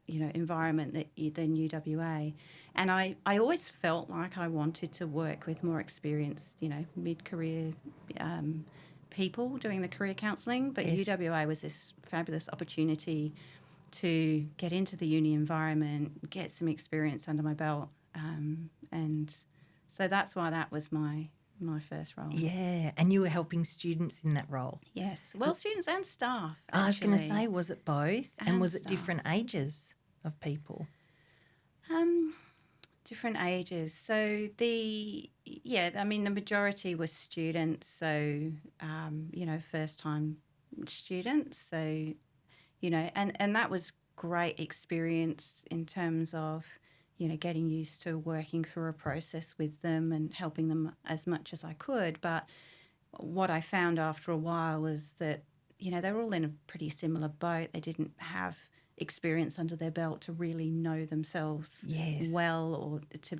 S2: environment than UWA. And I always felt like I wanted to work with more experienced, mid-career people doing the career counselling. But UWA was this fabulous opportunity to get into the uni environment, get some experience under my belt. And so that's why that was my first role.
S1: Yeah, and you were helping students in that role.
S2: Yes, well, students and staff.
S1: I was going to say, was it both? And was it
S2: staff.
S1: different ages of people?
S2: Different ages. So the majority were students. So first-time students. So and that was great experience in terms of getting used to working through a process with them and helping them as much as I could. But what I found after a while was that, they were all in a pretty similar boat. They didn't have experience under their belt to really know themselves well, or to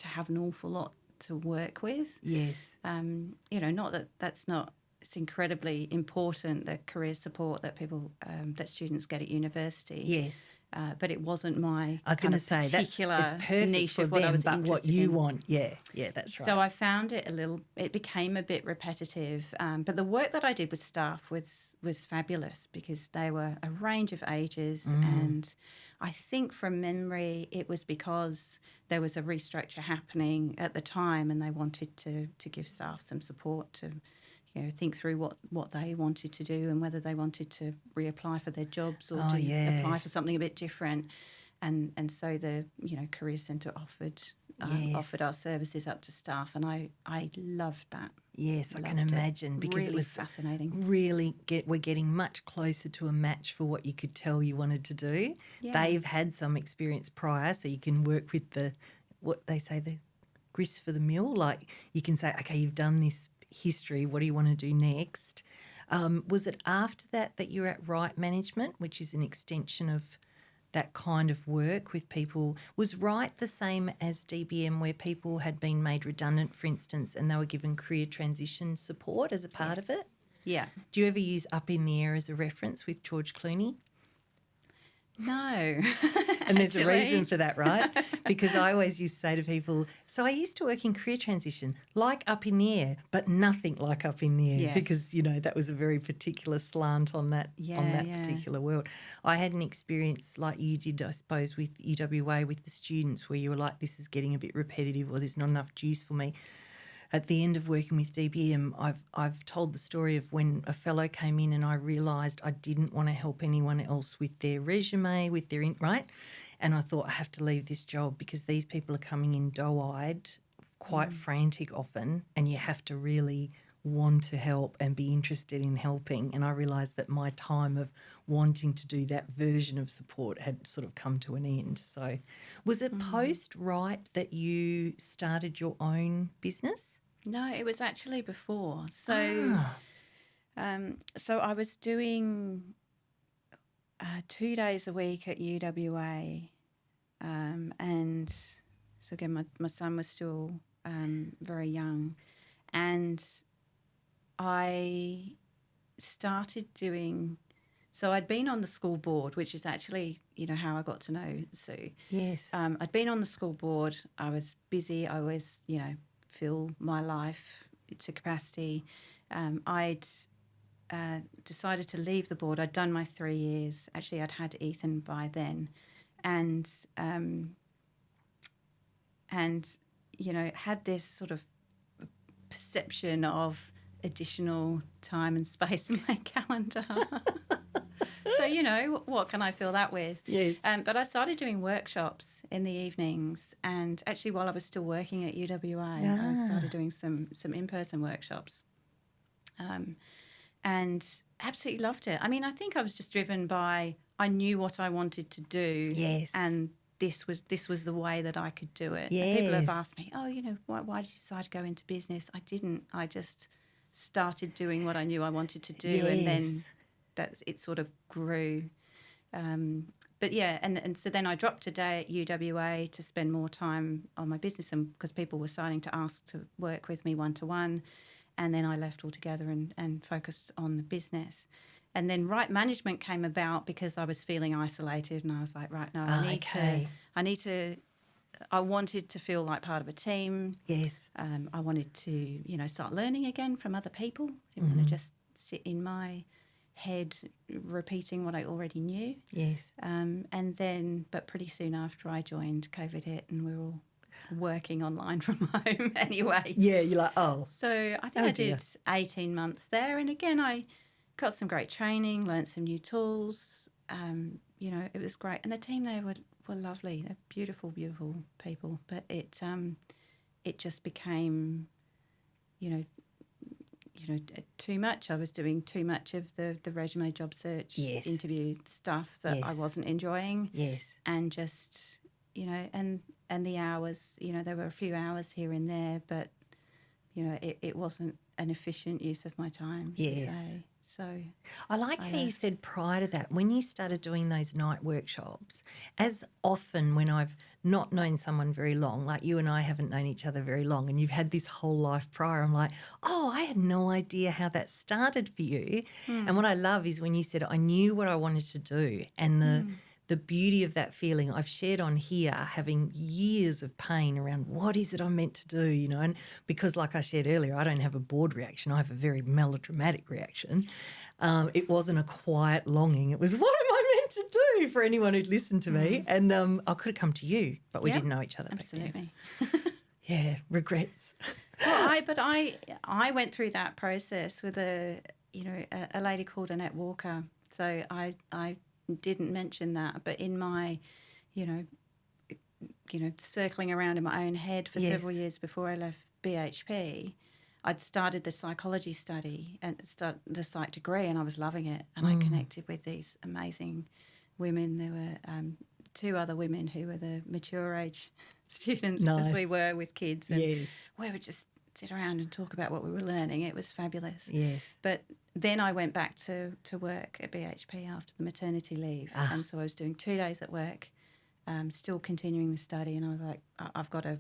S2: have an awful lot to work with.
S1: Yes.
S2: Not that that's not, it's incredibly important, the career support that people, that students get at university.
S1: Yes.
S2: But it wasn't my
S1: I was going to say
S2: particular
S1: it's perfect
S2: niche
S1: for
S2: of what
S1: them,
S2: I was
S1: but
S2: interested
S1: what you
S2: in.
S1: want. Yeah, that's right.
S2: So I found it it became a bit repetitive. But the work that I did with staff was fabulous because they were a range of ages. And I think from memory it was because there was a restructure happening at the time and they wanted to give staff some support to think through what they wanted to do and whether they wanted to reapply for their jobs or apply for something a bit different. And so the Career Centre offered our services up to staff, and I loved that.
S1: Yes, I can imagine, because
S2: really
S1: it was
S2: fascinating.
S1: We're getting much closer to a match for what you could tell you wanted to do.
S2: Yeah.
S1: They've had some experience prior, so you can work with the grist for the mill. Like, you can say, okay, you've done this history, what do you want to do next? Was it after that you were at Right Management, which is an extension of that kind of work with people was right the same as DBM, where people had been made redundant, for instance, and they were given career transition support as a part of it?
S2: Yeah.
S1: Do you ever use Up in the Air as a reference with George Clooney?
S2: No.
S1: And there's a reason for that, right? Because I always used to say to people, so I used to work in career transition, like Up in the Air, but nothing like Up in the Air,
S2: Yes.
S1: because, you know, that was a very particular slant on that particular world. I had an experience like you did, I suppose, with UWA with the students, where you were like, this is getting a bit repetitive, or there's not enough juice for me. At the end of working with DBM, I've told the story of when a fellow came in and I realised I didn't want to help anyone else with their resume, with their right? And I thought, I have to leave this job because these people are coming in doe-eyed, quite frantic often, and you have to really want to help and be interested in helping. And I realised that my time of wanting to do that version of support had sort of come to an end. So was it post-Right that you started your own business?
S2: No, it was actually before. So, so I was doing 2 days a week at UWA, and so again, my son was still very young, and I started doing. So I'd been on the school board, which is actually, you know, how I got to know Sue.
S1: Yes.
S2: I'd been on the school board. I was busy. I was, you know, fill my life to capacity. I'd decided to leave the board. I'd done my 3 years. Actually, I'd had Ethan by then, and you know, had this sort of perception of additional time and space in my calendar. So, you know, what can I fill that with?
S1: Yes.
S2: But I started doing workshops in the evenings, and actually while I was still working at UWA, I started doing some in-person workshops, and absolutely loved it. I mean, I think I was just driven by, I knew what I wanted to do.
S1: Yes.
S2: And this was the way that I could do it.
S1: Yes.
S2: And people have asked me, oh, you know, why did you decide to go into business? I didn't. I just started doing what I knew I wanted to do, and then it sort of grew. But yeah, and so then I dropped a day at UWA to spend more time on my business, and because people were starting to ask to work with me one-to-one, and then I left altogether and focused on the business. And then Right Management came about because I was feeling isolated, and I was like, right, no, I wanted to feel like part of a team.
S1: Yes.
S2: I wanted to, you know, start learning again from other people. I didn't want to just sit in my head repeating what I already knew.
S1: Yes.
S2: And then, but pretty soon after I joined, COVID hit, and we were all working online from home anyway.
S1: Yeah, you're like, oh.
S2: So I think I did 18 months there. And again, I got some great training, learnt some new tools. You know, it was great. And the team there were lovely. They're beautiful, beautiful people. But it just became, you know, too much. I was doing too much of the resume job search interview stuff that I wasn't enjoying.
S1: Yes.
S2: And just, you know, and the hours, you know, there were a few hours here and there, but, you know, it wasn't an efficient use of my time, should we say. So
S1: I like how you said prior to that, when you started doing those night workshops, as often when I've not known someone very long, like you and I haven't known each other very long, and you've had this whole life prior, I'm like, oh, I had no idea how that started for you. And what I love is when you said, I knew what I wanted to do, and the beauty of that feeling I've shared on here, having years of pain around what is it I'm meant to do, you know, and because like I shared earlier, I don't have a bored reaction, I have a very melodramatic reaction. It wasn't a quiet longing. It was, what am I meant to do, for anyone who'd listened to me? And I could have come to you, but we didn't know each other back then.
S2: Absolutely.
S1: Yeah, regrets.
S2: Well, I went through that process with a lady called Annette Walker. So I didn't mention that, but in my, you know, circling around in my own head for several years before I left BHP, I'd started the psychology study and the psych degree, and I was loving it. And I connected with these amazing women. There were 2 other women who were the mature age students, as we were with kids. And we were just sit around and talk about what we were learning. It was fabulous.
S1: Yes.
S2: But then I went back to work at BHP after the maternity leave. And so I was doing 2 days at work, still continuing the study. And I was like, I've got to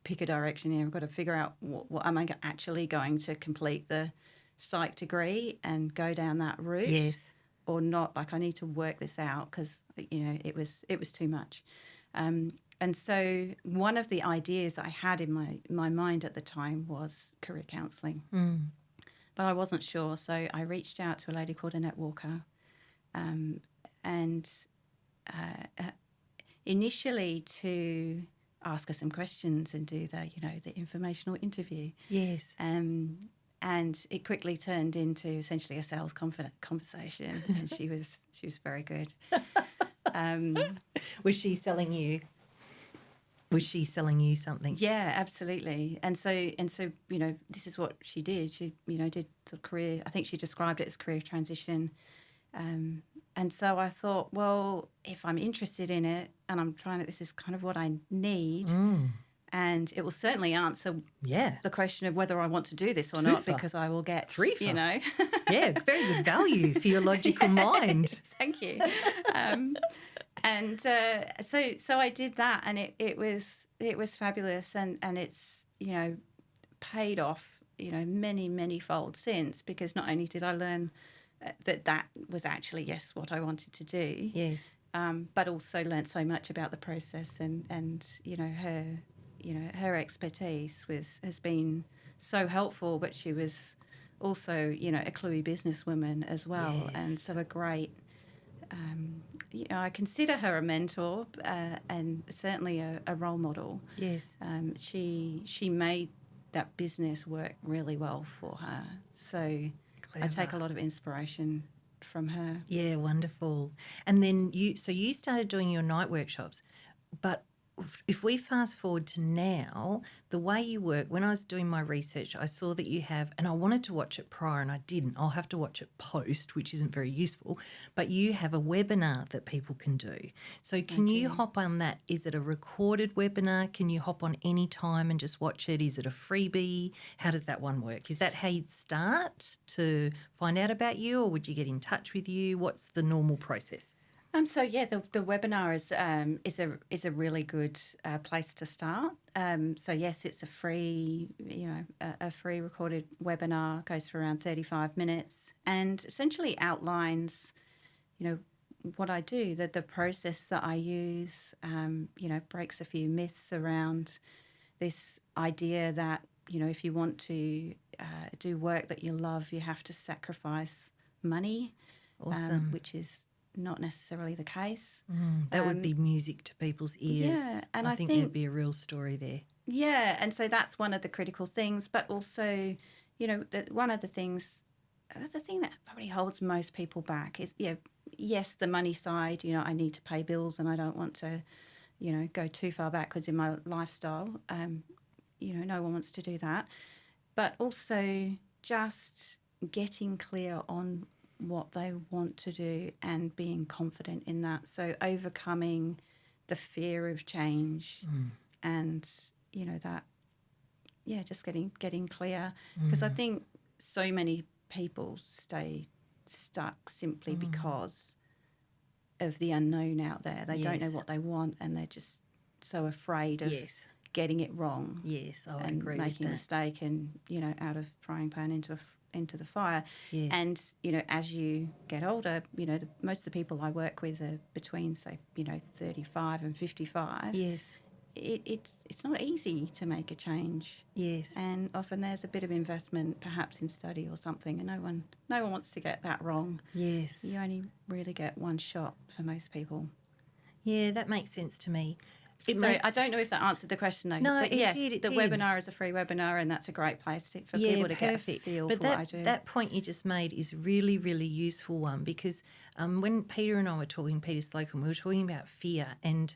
S2: pick a direction here. I've got to figure out what am I actually going to complete the psych degree and go down that route.
S1: Yes.
S2: Or not. Like, I need to work this out because, it was too much. And so one of the ideas I had in my mind at the time was career counselling. But I wasn't sure. So I reached out to a lady called Annette Walker and initially to ask her some questions and do the informational interview.
S1: Yes.
S2: And it quickly turned into essentially a sales conversation, and she was very good.
S1: Was she selling you? Was she selling you something?
S2: Yeah, absolutely. And so this is what she did. She did sort of career. I think she described it as career transition. And so I thought, well, if I'm interested in it, and I'm trying to, this is kind of what I need. And it will certainly answer the question of whether I want to do this or not, because I will get,
S1: Yeah, very good value for your logical mind.
S2: Thank you. And so I did that, and it was fabulous, and it's paid off many fold since, because not only did I learn that was actually what I wanted to do, but also learnt so much about the process, and her expertise has been so helpful. But she was also a cluey businesswoman as well, and so a great. I consider her a mentor and certainly a role model.
S1: Yes.
S2: She made that business work really well for her. So
S1: Clever.
S2: I take a lot of inspiration from her.
S1: Yeah, wonderful. And then you started doing your night workshops, but if we fast forward to now, the way you work, when I was doing my research, I saw that you have, and I wanted to watch it prior and I didn't. I'll have to watch it post, which isn't very useful, but you have a webinar that people can do. So can you hop on that? Is it a recorded webinar? Can you hop on any time and just watch it? Is it a freebie? How does that one work? Is that how you'd start to find out about you, or would you get in touch with you? What's the normal process?
S2: The webinar is a really good place to start. So yes, it's a free a free recorded webinar, goes for around 35 minutes, and essentially outlines what I do, the process that I use. Breaks a few myths around this idea that if you want to do work that you love, you have to sacrifice money.
S1: Awesome.
S2: Which is not necessarily the case.
S1: That would be music to people's ears.
S2: Yeah, and
S1: I think there'd be a real story there.
S2: Yeah, and so that's one of the critical things. But also, one of the things, the thing that probably holds most people back is, yes, the money side. I need to pay bills, and I don't want to, go too far backwards in my lifestyle. No one wants to do that. But also just getting clear on what they want to do and being confident in that. So overcoming the fear of change and, just getting clear. Because I think so many people stay stuck simply because of the unknown out there. They don't know what they want, and they're just so afraid of getting it wrong.
S1: Yes, I
S2: and
S1: agree
S2: making a
S1: with
S2: mistake and, out of frying pan into the fire.
S1: Yes.
S2: And, as you get older, most of the people I work with are between, say, 35 and 55.
S1: Yes.
S2: It's not easy to make a change.
S1: Yes.
S2: And often there's a bit of investment, perhaps in study or something, and no one wants to get that wrong.
S1: Yes.
S2: You only really get one shot for most people.
S1: Yeah, that makes sense to me.
S2: I don't know if that answered the question, though.
S1: No,
S2: but
S1: it did.
S2: Webinar is a free webinar, and that's a great place for people to get a feel for what I do.
S1: That point you just made is really, really useful one, because when Peter and I were talking, Peter Slocum, we were talking about fear, and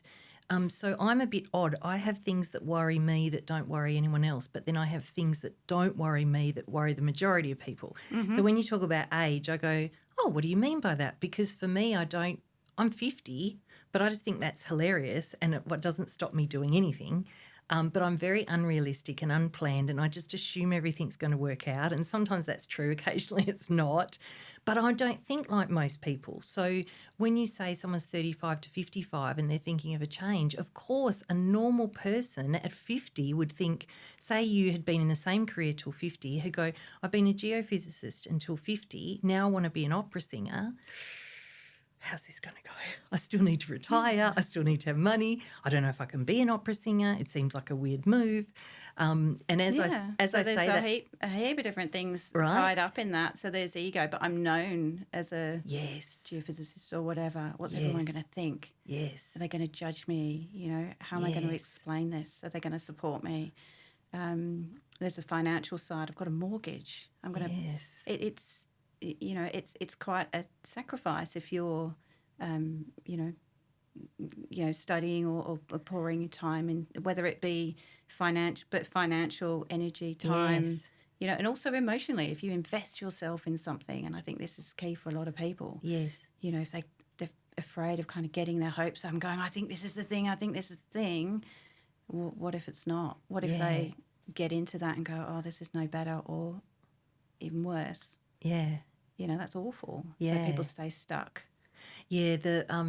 S1: so I'm a bit odd. I have things that worry me that don't worry anyone else, but then I have things that don't worry me that worry the majority of people. So when you talk about age, I go, oh, what do you mean by that? Because for me, I'm 50, but I just think that's hilarious, and what doesn't stop me doing anything. But I'm very unrealistic and unplanned, and I just assume everything's going to work out. And sometimes that's true, occasionally it's not. But I don't think like most people. So when you say someone's 35 to 55 and they're thinking of a change, of course, a normal person at 50 would think, say you had been in the same career till 50, who go, I've been a geophysicist until 50, now I want to be an opera singer. How's this going to go? I still need to retire. I still need to have money. I don't know if I can be an opera singer. It seems like a weird move. And as I say
S2: there's
S1: that,
S2: a heap of different things
S1: right?
S2: tied up in that. So there's ego, but I'm known as a
S1: yes,
S2: geophysicist or whatever. What's
S1: yes,
S2: everyone going to think?
S1: Yes.
S2: Are they going to judge me? You know, how am I going to explain this? Are they going to support me? There's a financial side. I've got a mortgage. I'm going to.
S1: Yes.
S2: It's quite a sacrifice if you're, studying or pouring your time in, whether it be financial energy, time,
S1: Yes.
S2: and also emotionally, if you invest yourself in something, and I think this is key for a lot of people.
S1: Yes.
S2: If they're afraid of kind of getting their hopes up and going, I think this is the thing. Well, what if it's not? What if they get into that and go, oh, this is no better, or even worse?
S1: Yeah.
S2: That's awful.
S1: Yeah.
S2: So people stay stuck.
S1: Yeah, I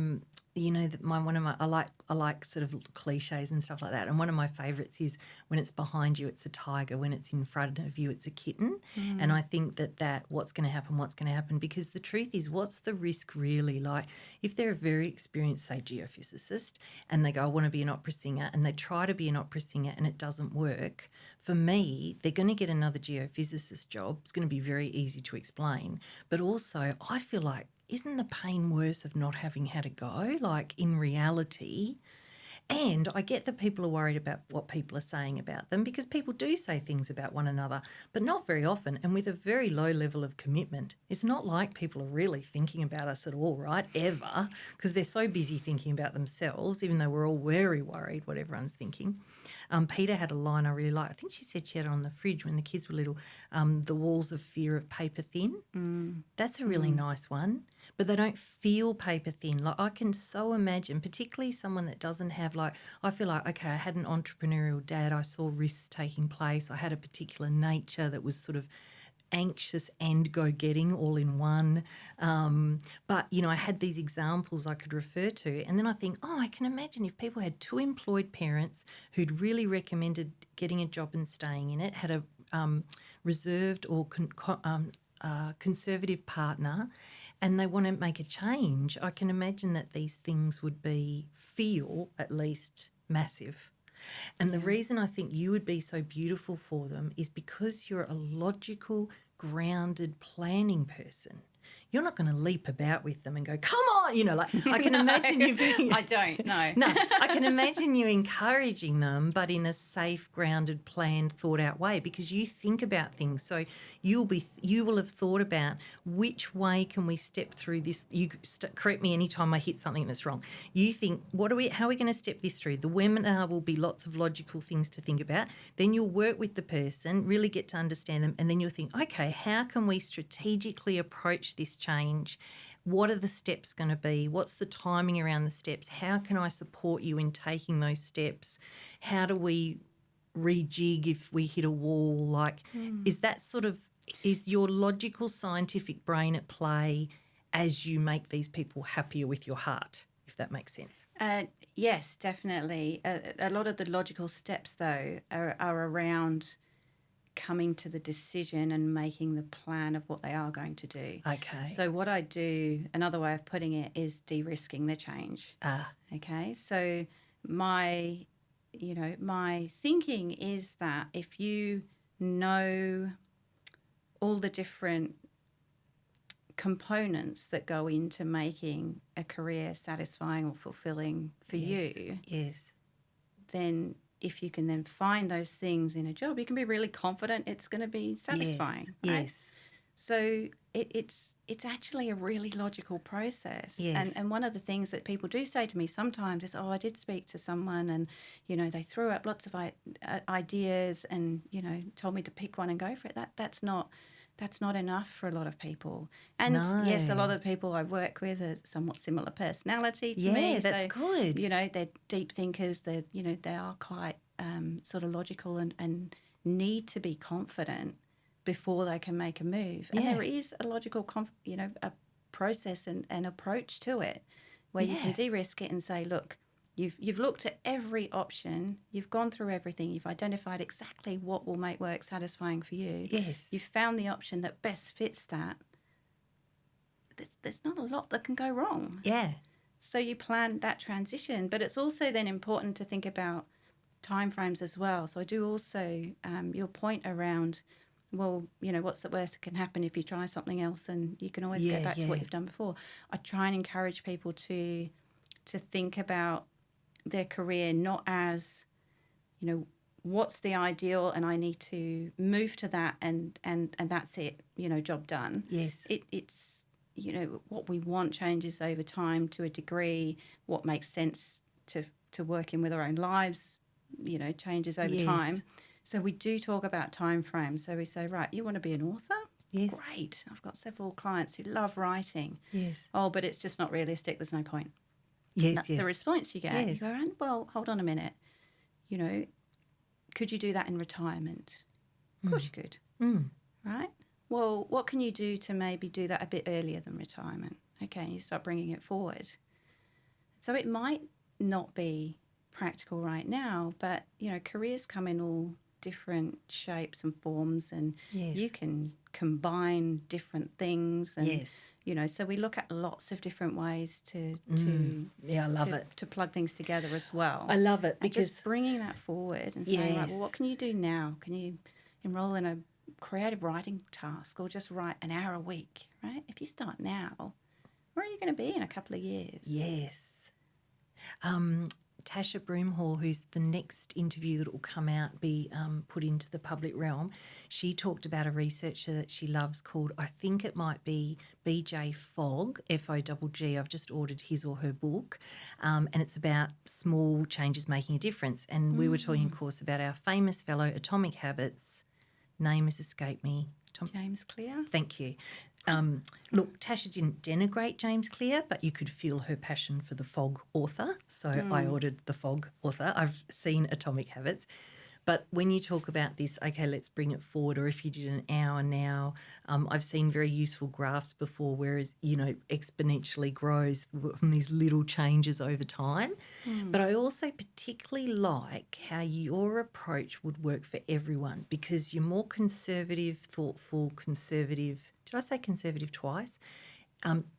S1: like sort of cliches and stuff like that. And one of my favourites is when it's behind you, it's a tiger. When it's in front of you, it's a kitten. And I think that what's going to happen, because the truth is, what's the risk really? Like if they're a very experienced, say, geophysicist, and they go, I want to be an opera singer, and they try to be an opera singer and it doesn't work, for me, they're going to get another geophysicist job. It's going to be very easy to explain. But also, I feel like, isn't the pain worse of not having had a go? Like in reality, and I get that people are worried about what people are saying about them, because people do say things about one another, but not very often and with a very low level of commitment. It's not like people are really thinking about us at all, right? Ever, because they're so busy thinking about themselves, even though we're all very worried what everyone's thinking. Peter had a line I really liked. I think she said she had it on the fridge when the kids were little, the walls of fear of paper thin. That's a really nice one. But they don't feel paper thin. Like I can so imagine, particularly someone that doesn't have I feel like, okay, I had an entrepreneurial dad. I saw risks taking place. I had a particular nature that was sort of anxious and go-getting all in one. But, I had these examples I could refer to. And then I think, I can imagine if people had two employed parents who'd really recommended getting a job and staying in it, had a reserved or conservative partner, and they want to make a change, I can imagine that these things would feel at least massive. And the reason I think you would be so beautiful for them is because you're a logical, grounded, planning person. You're not going to leap about with them and go, come on, I can imagine you being...
S2: I don't, no.
S1: No, I can imagine you encouraging them, but in a safe, grounded, planned, thought-out way, because you think about things. So you will have thought about which way can we step through this. You correct me anytime I hit something that's wrong. You think, how are we going to step this through? The webinar will be lots of logical things to think about. Then you'll work with the person, really get to understand them, and then you'll think, okay, how can we strategically approach this change? What are the steps going to be? What's the timing around the steps? How can I support you in taking those steps? How do we rejig if we hit a wall? Is your logical scientific brain at play as you make these people happier with your heart, if that makes sense?
S2: Yes, definitely. A lot of the logical steps, though, are around coming to the decision and making the plan of what they are going to do.
S1: Okay.
S2: So what I do, another way of putting it, is de-risking the change. Okay. So my thinking is that if you know all the different components that go into making a career satisfying or fulfilling for you, then if you can then find those things in a job, you can be really confident it's going to be satisfying. Right?
S1: Yes.
S2: So it's actually a really logical process.
S1: Yes.
S2: And one of the things that people do say to me sometimes is, I did speak to someone and, they threw up lots of ideas and, told me to pick one and go for it. That's not enough for a lot of people. And yes, a lot of people I work with are somewhat similar personality to me.
S1: Yeah, that's good.
S2: They're deep thinkers. They are quite sort of logical and need to be confident before they can make a move. And there is a logical, a process and approach to it where you can de-risk it and say, look, you've looked at every option, you've gone through everything, you've identified exactly what will make work satisfying for you.
S1: Yes.
S2: You've found the option that best fits that. There's not a lot that can go wrong.
S1: Yeah. So
S2: you plan that transition, but it's also then important to think about timeframes as well. So I do also, your point around, well, what's the worst that can happen if you try something else, and you can always go back to what you've done before. I try and encourage people to think about their career not as, what's the ideal and I need to move to that and that's it, job done.
S1: Yes.
S2: It's what we want changes over time to a degree. What makes sense to working with our own lives, changes over time. So we do talk about time frames. So we say, right, you want to be an author?
S1: Yes.
S2: Great. I've got several clients who love writing.
S1: Yes.
S2: Oh, but it's just not realistic. There's no point.
S1: Yes,
S2: That's the response you get.
S1: Yes.
S2: You go, well, hold on a minute. Could you do that in retirement? Of course you could. Right? Well, what can you do to maybe do that a bit earlier than retirement? Okay, you start bringing it forward. So it might not be practical right now, but, careers come in all different shapes and forms, and you can combine different things. And, so we look at lots of different ways to
S1: I love it.
S2: To plug things together as well.
S1: I love it because
S2: and just bringing that forward and saying, right, well, what can you do now? Can you enroll in a creative writing task or just write an hour a week, right? If you start now, where are you going to be in a couple of years?
S1: Yes. Tasha Broomhall, who's the next interview that will come out, be put into the public realm, she talked about a researcher that she loves called, I think it might be BJ Fogg, Fogg. I've just ordered his or her book, and it's about small changes making a difference. And we were talking, of course, about our famous fellow Atomic Habits. Name has escaped me.
S2: James Clear.
S1: Thank you. Look, Tasha didn't denigrate James Clear, but you could feel her passion for the Fogg author. So I ordered the Fogg author. I've seen Atomic Habits. But when you talk about this, okay, let's bring it forward, or if you did an hour now, I've seen very useful graphs before where, exponentially grows from these little changes over time. But I also particularly like how your approach would work for everyone, because you're more conservative, thoughtful, conservative. Did I say conservative twice?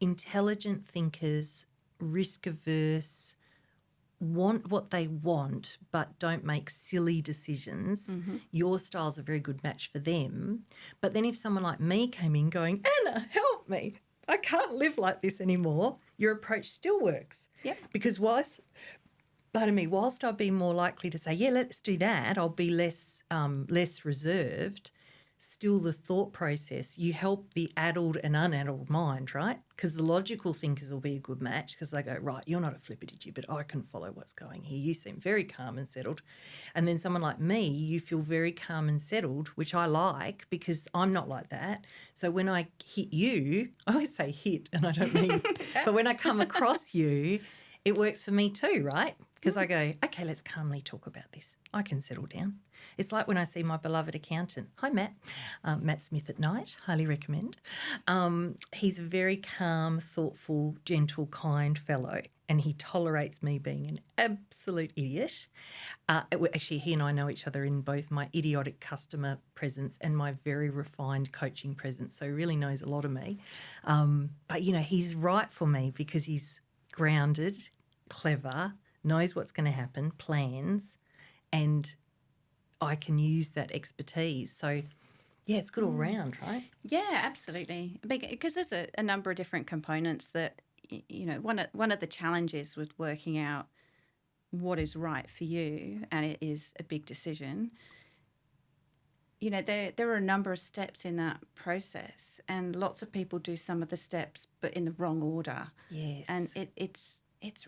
S1: Intelligent thinkers, risk averse, want what they want but don't make silly decisions. Your style's a very good match for them. But then if someone like me came in going, Anna, help me, I can't live like this anymore, your approach still works.
S2: Yeah.
S1: Because whilst I'd be more likely to say, yeah, let's do that, I'll be less reserved. Still the thought process, you help the addled and unaddled mind, right? Because the logical thinkers will be a good match because they go, right, you're not a flippertigy, but I can follow what's going here. You seem very calm and settled. And then someone like me, you feel very calm and settled, which I like because I'm not like that. So when I hit you, I always say hit and I don't mean, but when I come across you, it works for me too, right? Because I go, okay, let's calmly talk about this. I can settle down. It's like when I see my beloved accountant. Hi, Matt. Matt Smith at Night. Highly recommend. He's a very calm, thoughtful, gentle, kind fellow, and he tolerates me being an absolute idiot. Actually, he and I know each other in both my idiotic customer presence and my very refined coaching presence, so he really knows a lot of me. But, he's right for me because he's grounded, clever, knows what's going to happen, plans, and I can use that expertise. So, yeah, it's good all round, right?
S2: Yeah, absolutely. Because there's a number of different components that, one of the challenges with working out what is right for you, and it is a big decision, there are a number of steps in that process, and lots of people do some of the steps but in the wrong order.
S1: Yes.
S2: And it's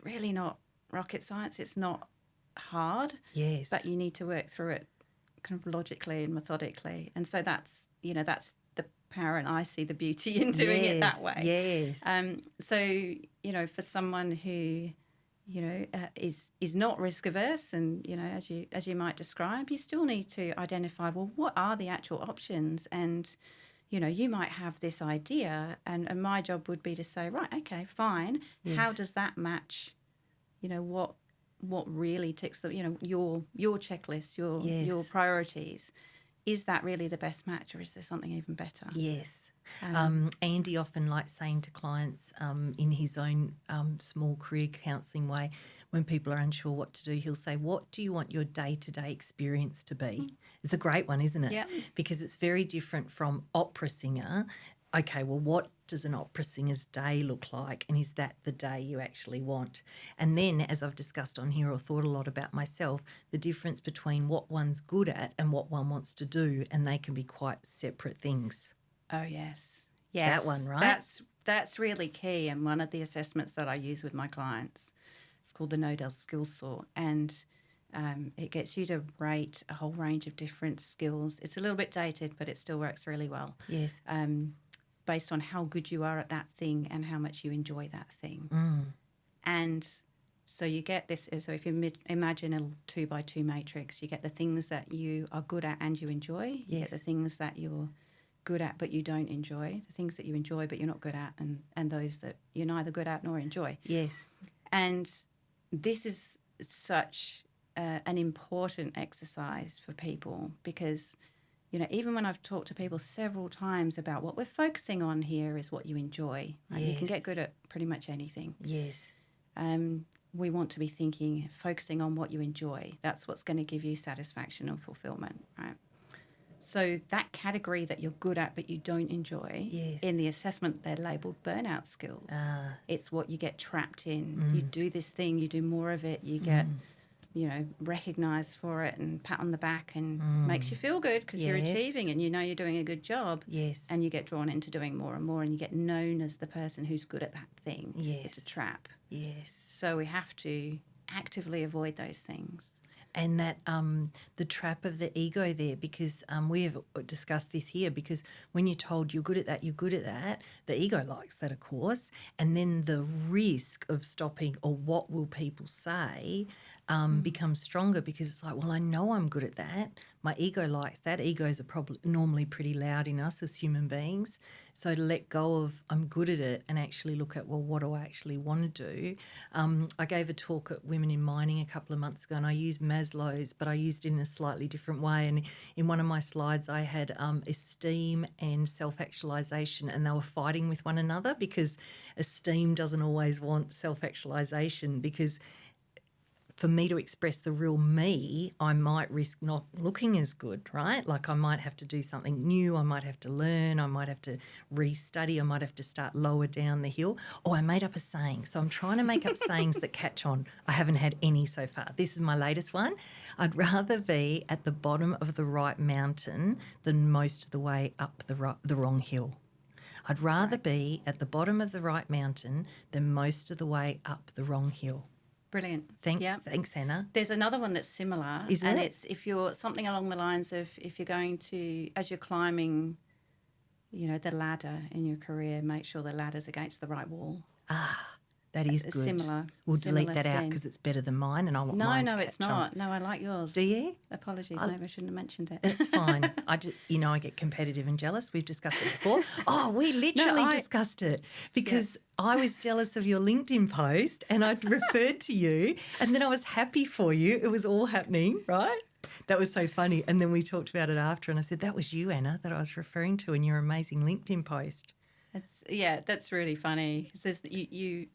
S2: really not rocket science. It's not hard.
S1: Yes.
S2: But you need to work through it kind of logically and methodically. And so that's the power, and I see the beauty in doing it that way.
S1: Yes.
S2: So, for someone who, is not risk averse, and as you might describe, you still need to identify, well, what are the actual options? And you might have this idea, and my job would be to say, right, okay, fine.
S1: Yes.
S2: How does that match? What really ticks the your checklist, your priorities? Is that really the best match, or is there something even better?
S1: Yes. Andy often likes saying to clients in his own small career counselling way, when people are unsure what to do, he'll say, what do you want your day-to-day experience to be? It's a great one, isn't it?
S2: Yeah.
S1: Because it's very different from opera singer. Okay, well, what does an opera singer's day look like, and is that the day you actually want? And then, as I've discussed on here or thought a lot about myself, the difference between what one's good at and what one wants to do, and they can be quite separate things.
S2: Oh, yes.
S1: That one, right?
S2: That's really key, and one of the assessments that I use with my clients, it's called the Nodell Skills Sort, and it gets you to rate a whole range of different skills. It's a little bit dated, but it still works really well.
S1: Yes.
S2: Based on how good you are at that thing and how much you enjoy that thing. And so you get this, so if you imagine a 2x2 matrix, you get the things that you are good at and you enjoy. You get the things that you're good at but you don't enjoy, the things that you enjoy but you're not good at, and those that you're neither good at nor enjoy.
S1: Yes.
S2: And this is such an important exercise for people, because even when I've talked to people several times about what we're focusing on here is what you enjoy. Right? You can get good at pretty much anything.
S1: Yes.
S2: We want to be focusing on what you enjoy. That's what's going to give you satisfaction and fulfillment, right? So that category that you're good at but you don't enjoy, in the assessment they're labelled burnout skills. It's what you get trapped in. You do this thing, you do more of it, you get recognised for it and pat on the back, and makes you feel good because you're achieving and you're doing a good job.
S1: Yes.
S2: And you get drawn into doing more and more, and you get known as the person who's good at that thing.
S1: Yes.
S2: It's a trap.
S1: Yes.
S2: So we have to actively avoid those things.
S1: And that the trap of the ego there, because we have discussed this here, because when you're told you're good at that, the ego likes that, of course, and then the risk of stopping or what will people say becomes stronger, because it's like, well, I know I'm good at that. My ego likes that. Egos are normally pretty loud in us as human beings. So to let go of I'm good at it and actually look at, well, what do I actually want to do? I gave a talk at Women in Mining a couple of months ago, and I used Maslow's, but I used it in a slightly different way. And in one of my slides, I had esteem and self-actualization, and they were fighting with one another, because esteem doesn't always want self-actualization, because for me to express the real me, I might risk not looking as good, right? Like I might have to do something new, I might have to learn, I might have to restudy, I might have to start lower down the hill. Oh, I made up a saying. So I'm trying to make up sayings that catch on. I haven't had any so far. This is my latest one. I'd rather be at the bottom of the right mountain than most of the way up the wrong hill. I'd rather be at the bottom of the right mountain than most of the way up the wrong hill.
S2: Brilliant.
S1: Thanks,
S2: Yeah.
S1: Thanks, Hannah.
S2: There's another one that's similar.
S1: Is
S2: and
S1: it?
S2: It's if you're something along the lines of, if you're going to, as you're climbing, the ladder in your career, make sure the ladder's against the right wall.
S1: That is good.
S2: Similar.
S1: We'll delete
S2: similar
S1: that out
S2: thing.
S1: because it's better than mine, and I want mine to
S2: No, it's
S1: catch
S2: not.
S1: on.
S2: No, I like yours.
S1: Do you?
S2: Apologies, maybe I shouldn't have mentioned it.
S1: It's fine. I get competitive and jealous. We've discussed it before. Oh, we literally discussed it because I was jealous of your LinkedIn post and I referred to you, and then I was happy for you. It was all happening, right? That was so funny. And then we talked about it after, and I said, that was you, Anna, that I was referring to in your amazing LinkedIn post.
S2: That's really funny. It says that you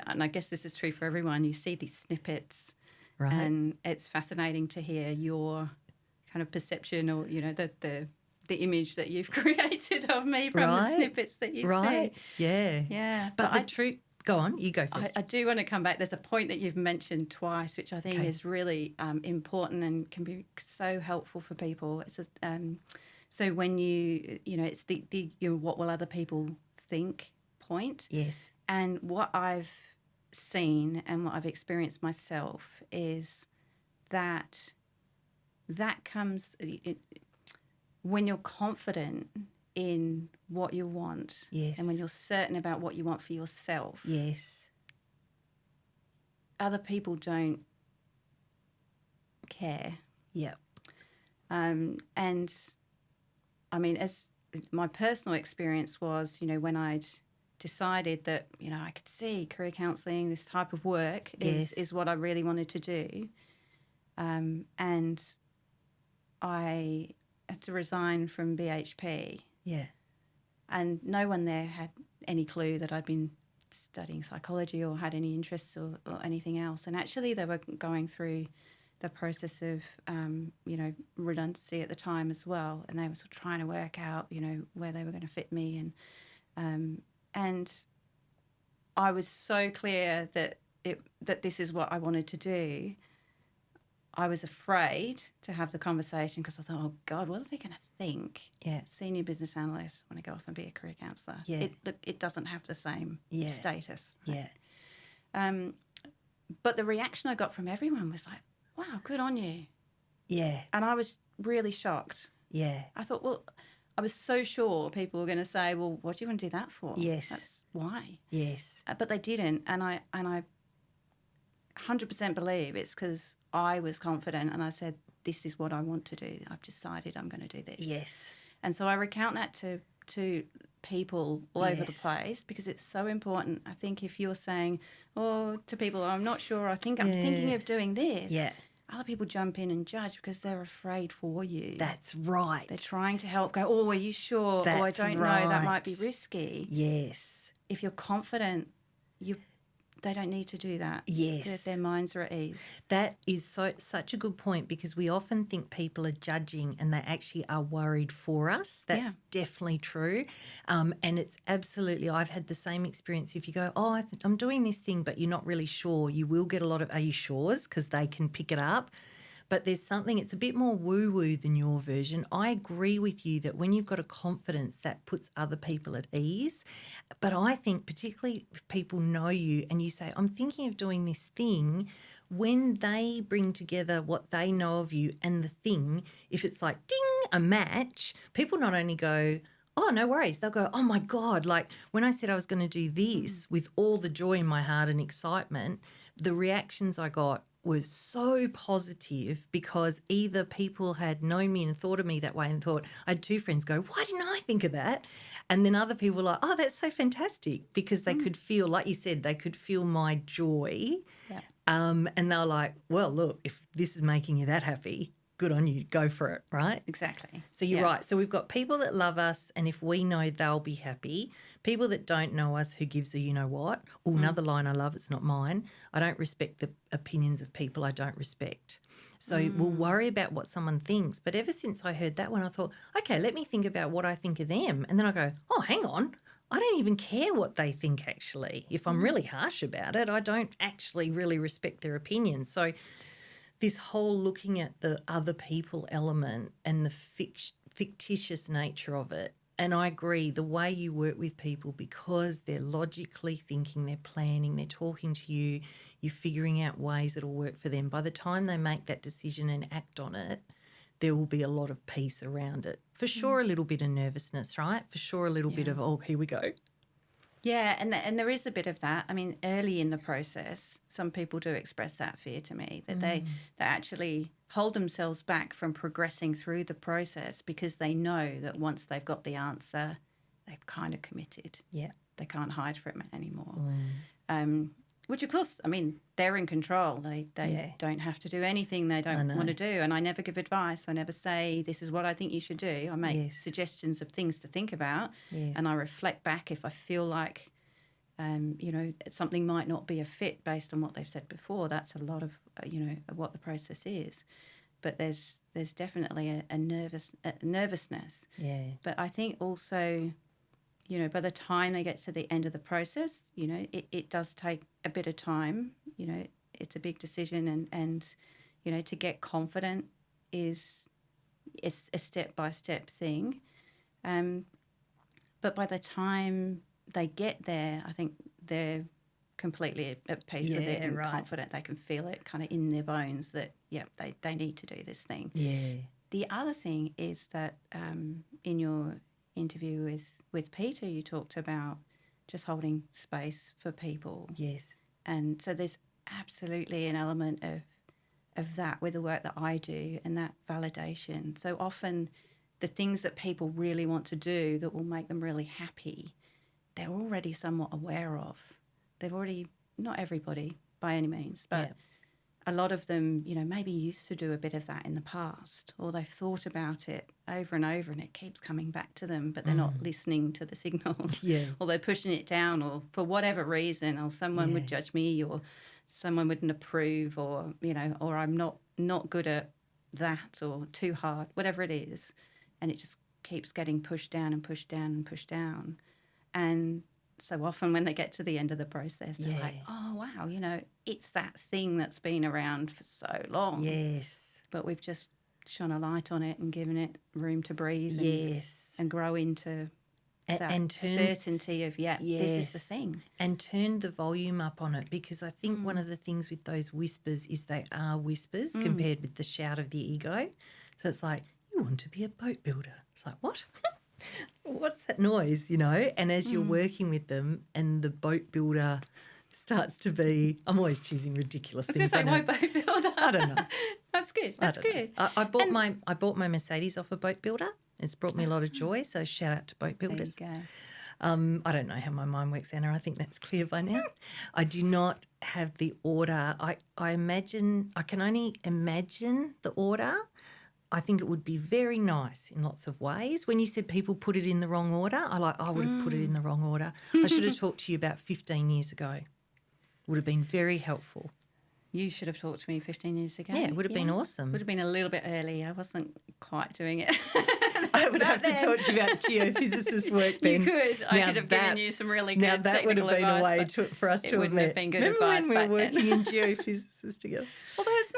S2: and I guess this is true for everyone, you see these snippets,
S1: right?
S2: And it's fascinating to hear your kind of perception, or, the image that you've created of me from the snippets that you see.
S1: Yeah.
S2: Yeah.
S1: But the truth, go on, you go first.
S2: I do want to come back. There's a point that you've mentioned twice, which I think is really important and can be so helpful for people. It's so when it's the what will other people think point.
S1: Yes.
S2: And what I've seen and what I've experienced myself is that comes when you're confident in what you want,
S1: yes,
S2: and when you're certain about what you want for yourself.
S1: Yes.
S2: other people don't care.
S1: Yeah.
S2: And I mean, as my personal experience was, when I'd decided that, I could see career counselling, this type of work is what I really wanted to do. And I had to resign from BHP.
S1: Yeah.
S2: And no one there had any clue that I'd been studying psychology or had any interests or anything else. And actually they were going through the process of, redundancy at the time as well. And they were sort of trying to work out, where they were going to fit me. And I was so clear that this is what I wanted to do. I was afraid to have the conversation because I thought, oh, God, what are they going to think?
S1: Yeah.
S2: Senior business analyst want to go off and be a career counsellor.
S1: Yeah.
S2: It doesn't have the same status. Right?
S1: Yeah.
S2: But the reaction I got from everyone was like, wow, good on you.
S1: Yeah.
S2: And I was really shocked.
S1: Yeah.
S2: I thought, well, I was so sure people were going to say, well, what do you want to do that for?
S1: Yes.
S2: That's why.
S1: Yes.
S2: But they didn't. And I 100% believe it's because I was confident and I said, this is what I want to do. I've decided I'm going to do this.
S1: Yes.
S2: And so I recount that to people all over the place because it's so important. I think if you're saying, to people, I'm not sure, I'm thinking of doing this.
S1: Yeah.
S2: Other people jump in and judge because they're afraid for you.
S1: That's right.
S2: They're trying to help go, are you sure?
S1: That's
S2: I don't know, that might be risky.
S1: Yes.
S2: If you're confident, they don't need to do that.
S1: Yes.
S2: Their minds are at ease.
S1: That is such a good point because we often think people are judging and they actually are worried for us. That's definitely true. And it's absolutely, I've had the same experience. If you go, I'm doing this thing, but you're not really sure, you will get a lot of, are you sures? Because they can pick it up. But there's something, it's a bit more woo-woo than your version. I agree with you that when you've got a confidence, that puts other people at ease. But I think particularly if people know you and you say, I'm thinking of doing this thing, when they bring together what they know of you and the thing, if it's like, ding, a match, people not only go, oh, no worries. They'll go, oh, my God. Like when I said I was going to do this with all the joy in my heart and excitement, the reactions I got were so positive because either people had known me and thought of me that way and thought, I had two friends go, why didn't I think of that? And then other people were like, oh, that's so fantastic because they could feel, like you said, they could feel my joy.
S2: Yeah.
S1: And they were like, well, look, if this is making you that happy, good on you, go for it, right?
S2: Exactly.
S1: So you're right. So we've got people that love us and if we know they'll be happy, people that don't know us who gives a you know what. Another line I love, it's not mine. I don't respect the opinions of people I don't respect. So we'll worry about what someone thinks. But ever since I heard that one, I thought, okay, let me think about what I think of them. And then I go, oh, hang on. I don't even care what they think actually. If I'm really harsh about it, I don't actually really respect their opinion. So this whole looking at the other people element and the fictitious nature of it. And I agree, the way you work with people because they're logically thinking, they're planning, they're talking to you, you're figuring out ways that'll work for them. By the time they make that decision and act on it, there will be a lot of peace around it. For sure, a little bit of nervousness, right? For sure, a little bit of, oh, here we go.
S2: Yeah, and there is a bit of that. I mean, early in the process, some people do express that fear to me, that they actually hold themselves back from progressing through the process because they know that once they've got the answer, they've kind of committed.
S1: Yeah.
S2: They can't hide from it anymore. Which, of course, I mean, they're in control. They don't have to do anything they don't want to do. And I never give advice. I never say, this is what I think you should do. I make suggestions of things to think about.
S1: Yes.
S2: And I reflect back if I feel like, something might not be a fit based on what they've said before. That's a lot of, what the process is. But there's definitely a nervousness.
S1: Yeah.
S2: But I think also, by the time they get to the end of the process, it does take a bit of time. It's a big decision and to get confident is a step-by-step thing. But by the time they get there, I think they're completely at peace with it and confident. They can feel it kind of in their bones that, they need to do this thing.
S1: Yeah.
S2: The other thing is that in your interview with Peter, you talked about just holding space for people.
S1: Yes.
S2: And so there's absolutely an element of that with the work that I do, and that validation. So often the things that people really want to do that will make them really happy, they're already somewhat aware of. They've already, not everybody by any means, but a lot of them, maybe used to do a bit of that in the past, or they've thought about it over and over and it keeps coming back to them, but they're not listening to the signals. Or they're pushing it down, or for whatever reason, or someone would judge me, or someone wouldn't approve, or, or I'm not good at that, or too hard, whatever it is. And it just keeps getting pushed down and pushed down and pushed down. And so often when they get to the end of the process, they're like, oh, wow, it's that thing that's been around for so long.
S1: Yes.
S2: But we've just shone a light on it and given it room to breathe and grow into that certainty of, this is the thing.
S1: And turn the volume up on it, because I think one of the things with those whispers is they are whispers compared with the shout of the ego. So it's like, you want to be a boat builder. It's like, what? What's that noise, And as you're working with them and the boat builder starts to be, I'm always choosing ridiculous things.
S2: I was going to say, why boat builder?
S1: I don't know.
S2: That's good. That's good.
S1: I bought my Mercedes off a boat builder. It's brought me a lot of joy, so shout out to boat builders.
S2: There you go.
S1: I don't know how my mind works, Anna. I think that's clear by now. I do not have the order. I can only imagine the order. I think it would be very nice in lots of ways. When you said people put it in the wrong order, I would have put it in the wrong order. I should have talked to you about 15 years ago. Would have been very helpful.
S2: You should have talked to me 15 years ago.
S1: Yeah, it would have been awesome.
S2: Would have been a little bit early. I wasn't quite doing it.
S1: I would have to talk to you about geophysicist work then.
S2: You could. I could have given you some really good technical advice.
S1: Now that would have been a way for us to have met.
S2: It wouldn't have been good
S1: Remember
S2: advice
S1: when we were
S2: back
S1: working in geophysicists together?
S2: Although it's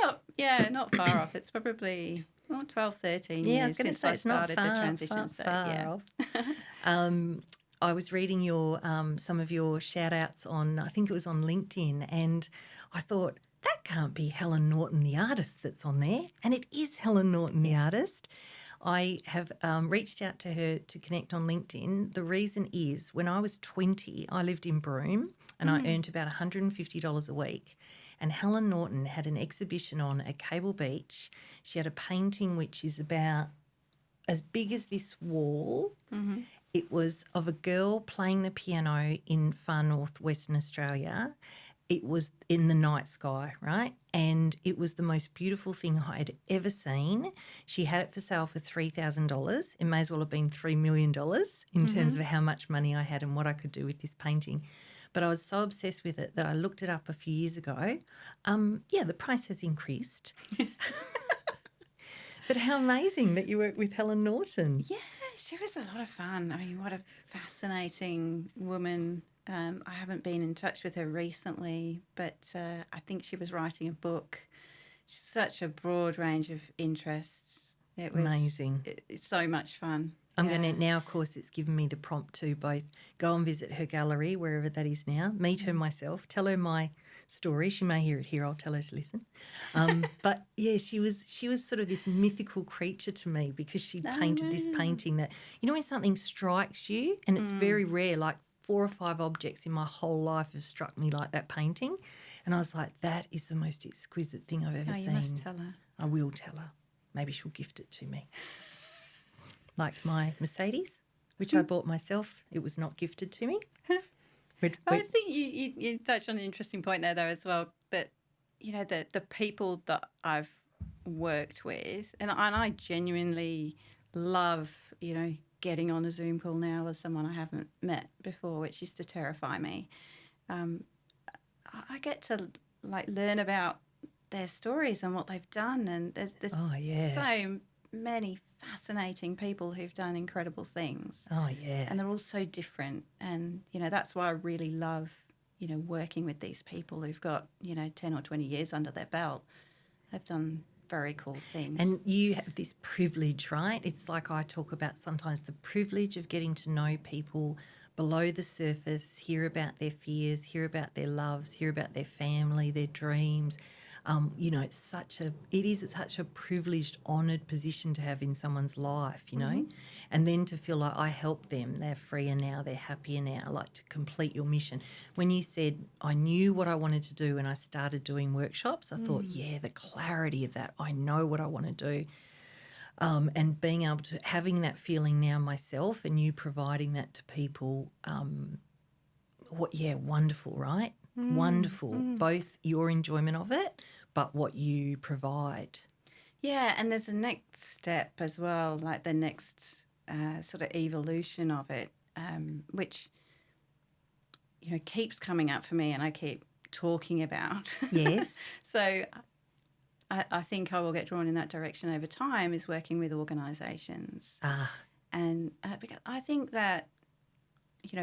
S2: not far off. It's probably 12, 13 years since I started the transition.
S1: Far off. I was reading some of your shout-outs on, I think it was on LinkedIn, and I thought, that can't be Helen Norton, the artist, that's on there. And it is Helen Norton, the artist. I have reached out to her to connect on LinkedIn. The reason is when I was 20, I lived in Broome and I earned about $150 a week. And Helen Norton had an exhibition on at Cable Beach. She had a painting which is about as big as this wall. Mm-hmm. It was of a girl playing the piano in far north Western Australia. It was in the night sky, right? And it was the most beautiful thing I had ever seen. She had it for sale for $3,000. It may as well have been $3 million in terms of how much money I had and what I could do with this painting. But I was so obsessed with it that I looked it up a few years ago. The price has increased. But how amazing that you work with Helen Norton.
S2: Yeah, she was a lot of fun. I mean, what a fascinating woman. I haven't been in touch with her recently, but I think she was writing a book. Such a broad range of interests. It was
S1: amazing.
S2: It's so much fun.
S1: I'm going to now, of course, it's given me the prompt to both go and visit her gallery, wherever that is now, meet her myself, tell her my story. She may hear it here. I'll tell her to listen. But, yeah, she was sort of this mythical creature to me because she painted this painting that, when something strikes you, and it's very rare, like 4 or 5 objects in my whole life have struck me like that painting. And I was like, that is the most exquisite thing I've ever seen.
S2: You must tell her.
S1: I will tell her. Maybe she'll gift it to me. Like my Mercedes, which I bought myself. It was not gifted to me.
S2: I think you touched on an interesting point there, though, as well, that, the people that I've worked with, and I genuinely love, getting on a Zoom call now with someone I haven't met before, which used to terrify me. I get to, learn about their stories and what they've done, and there's so many fascinating people who've done incredible things.
S1: Oh, yeah.
S2: And they're all so different. And, that's why I really love, working with these people who've got, 10 or 20 years under their belt. They've done very cool things.
S1: And you have this privilege, right? It's like I talk about sometimes the privilege of getting to know people below the surface, hear about their fears, hear about their loves, hear about their family, their dreams. It is such a privileged, honoured position to have in someone's life, and then to feel like I helped them, they're freer now, they're happier now, like to complete your mission. When you said I knew what I wanted to do and I started doing workshops, I thought, yeah, the clarity of that, I know what I want to do. And being able to, having that feeling now myself and you providing that to people, wonderful, right? Wonderful. Both your enjoyment of it, but what you provide.
S2: Yeah, and there's a next step as well, like the next sort of evolution of it, which, keeps coming up for me and I keep talking about.
S1: Yes.
S2: So I think I will get drawn in that direction over time, is working with organisations. And because I think that,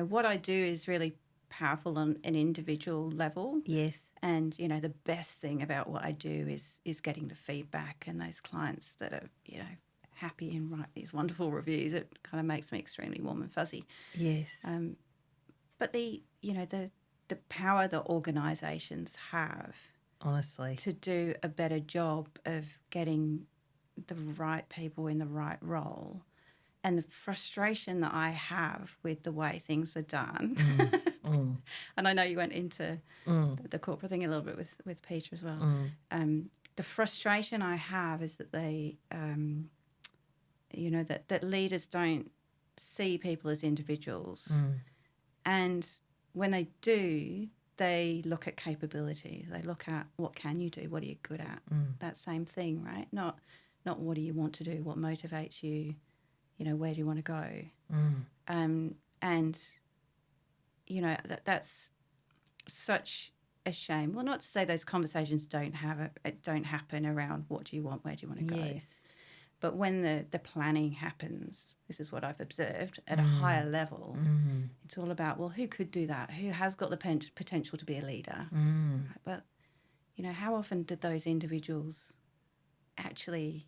S2: what I do is really powerful on an individual level.
S1: Yes.
S2: And, the best thing about what I do is getting the feedback and those clients that are, happy and write these wonderful reviews. It kind of makes me extremely warm and fuzzy.
S1: Yes.
S2: But the power that organisations have,
S1: honestly,
S2: to do a better job of getting the right people in the right role, and the frustration that I have with the way things are done. And I know you went into the corporate thing a little bit with Peter as well. The frustration I have is that they, that leaders don't see people as individuals. And when they do, they look at capabilities. They look at what can you do, what are you good at. That same thing, right? Not what do you want to do, what motivates you, where do you want to go. And that's such a shame. Well, not to say those conversations don't happen around what do you want, where do you want to go.
S1: Yes.
S2: But when the planning happens, this is what I've observed at a higher level, it's all about, well, who could do that? Who has got the potential to be a leader? But, how often did those individuals actually,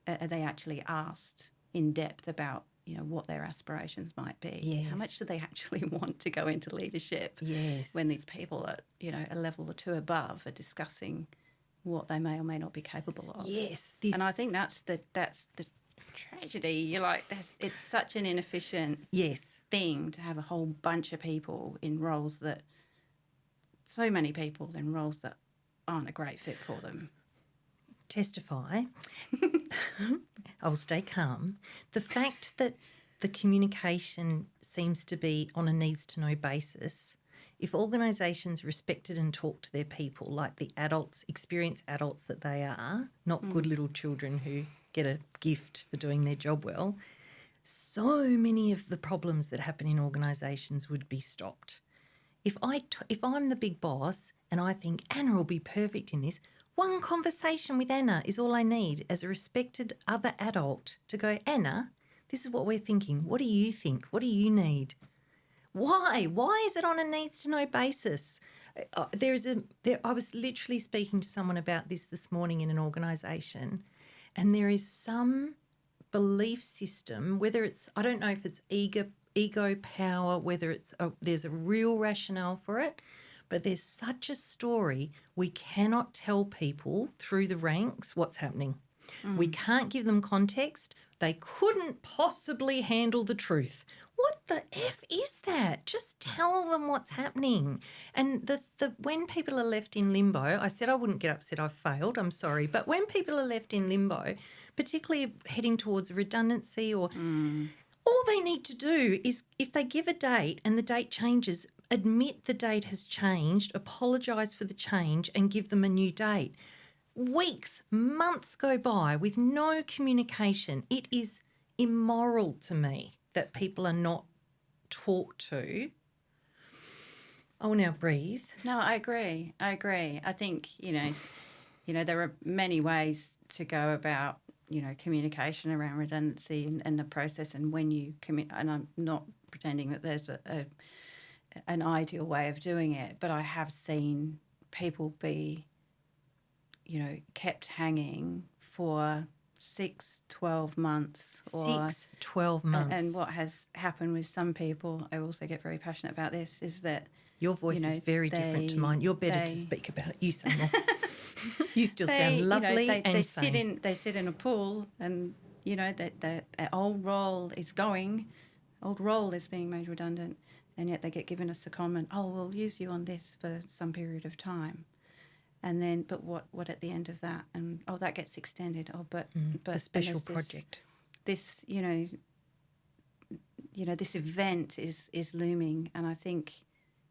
S2: are they actually asked in depth about, what their aspirations might be?
S1: Yes.
S2: How much do they actually want to go into leadership?
S1: Yes.
S2: When these people at, a level or two above are discussing what they may or may not be capable of.
S1: Yes.
S2: And I think that's the tragedy. You're like, it's such an inefficient thing to have a whole bunch of people in roles that, so many people in roles that aren't a great fit for them.
S1: Testify. I will stay calm. The fact that the communication seems to be on a needs-to-know basis, if organisations respected and talked to their people like the adults, experienced adults that they are, not good little children who get a gift for doing their job well, so many of the problems that happen in organisations would be stopped. If I'm the big boss and I think Anna will be perfect in this, one conversation with Anna is all I need as a respected other adult to go, Anna, this is what we're thinking. What do you think? What do you need? Why? Why is it on a needs-to-know basis? I was literally speaking to someone about this morning in an organisation, and there is some belief system, whether it's, I don't know if it's ego power, whether it's there's a real rationale for it, but there's such a story we cannot tell people through the ranks what's happening. We can't give them context. They couldn't possibly handle the truth. What the F is that? Just tell them what's happening. And when people are left in limbo, I said I wouldn't get upset, I've failed, I'm sorry, but when people are left in limbo, particularly heading towards redundancy or all they need to do is, if they give a date and the date changes, admit the date has changed, apologise for the change and give them a new date. Weeks, months go by with no communication. It is immoral to me that people are not talked to. I will now breathe.
S2: No, I agree. I think, there are many ways to go about, communication around redundancy and the process, and when you commit, and I'm not pretending that there's an ideal way of doing it, but I have seen people be, kept hanging for 6-12 months.
S1: 6-12 months.
S2: And what has happened with some people, I also get very passionate about this, is that
S1: your voice is very different to mine. You're better to speak about it. You say more. You still sound lovely and sane.
S2: They sit in a pool, and that old role is being made redundant, and yet they get given a secondment. Oh, we'll use you on this for some period of time. And then, but what at the end of that? And that gets extended. But
S1: the special project.
S2: This this event is looming, and I think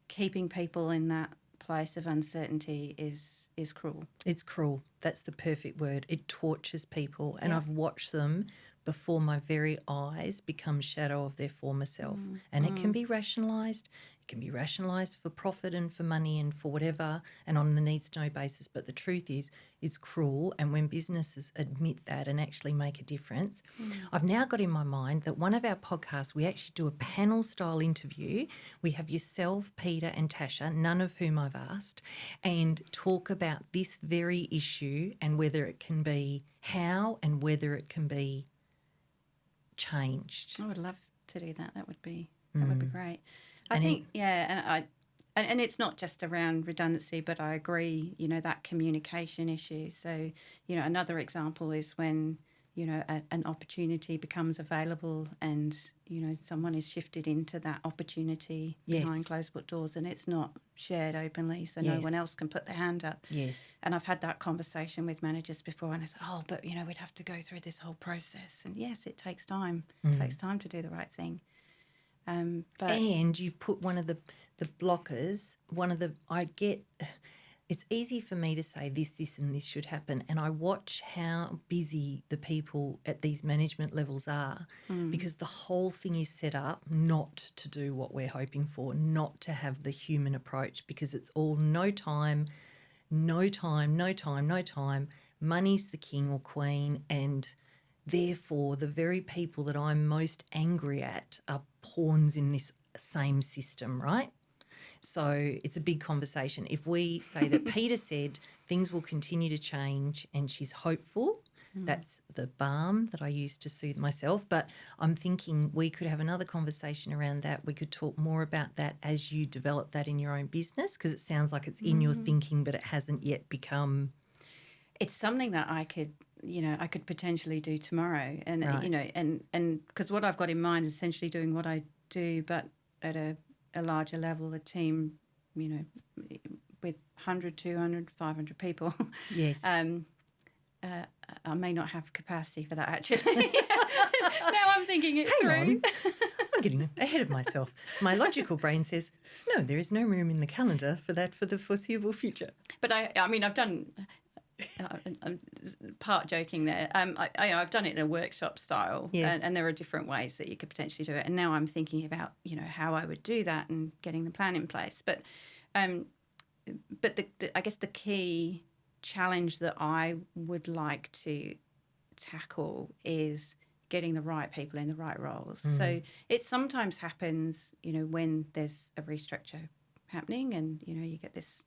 S2: keeping people in that place of uncertainty is cruel.
S1: It's cruel. That's the perfect word. It tortures people, and I've watched them before my very eyes become shadow of their former self. And it can be rationalised. It can be rationalised for profit and for money and for whatever, and on the needs-to-know basis. But the truth is, it's cruel. And when businesses admit that and actually make a difference, I've now got in my mind that one of our podcasts, we actually do a panel-style interview. We have yourself, Peter and Tasha, none of whom I've asked, and talk about this very issue and whether it can be how and whether it can be changed.
S2: I would love to do that. That would be great. I think and it's not just around redundancy, but I agree, that communication issue. So, another example is when, an opportunity becomes available and, someone is shifted into that opportunity behind closed book doors, and it's not shared openly, so no one else can put their hand up.
S1: Yes.
S2: And I've had that conversation with managers before, and I said, but, we'd have to go through this whole process. And yes, it takes time. It takes time to do the right thing.
S1: And you've put one of the blockers, it's easy for me to say this and this should happen, and I watch how busy the people at these management levels are because the whole thing is set up not to do what we're hoping for, not to have the human approach, because it's all no time, money's the king or queen, and therefore the very people that I'm most angry at are pawns in this same system, right? So it's a big conversation. If we say that Peter said things will continue to change and she's hopeful, that's the balm that I use to soothe myself. But I'm thinking we could have another conversation around that. We could talk more about that as you develop that in your own business, because it sounds like it's in your thinking but it hasn't yet become...
S2: It's something that I could potentially do tomorrow. And,
S1: right.
S2: And because what I've got in mind is essentially doing what I do but at a larger level, a team, with 100, 200, 500 people.
S1: Yes.
S2: I may not have capacity for that, actually. Now I'm thinking it through.
S1: On. I'm getting ahead of myself. My logical brain says, no, there is no room in the calendar for that for the foreseeable future.
S2: But I've done... I'm part joking there. I've done it in a workshop style, and there are different ways that you could potentially do it. And now I'm thinking about, how I would do that and getting the plan in place. But I guess the key challenge that I would like to tackle is getting the right people in the right roles. So it sometimes happens, when there's a restructure happening, and you get this.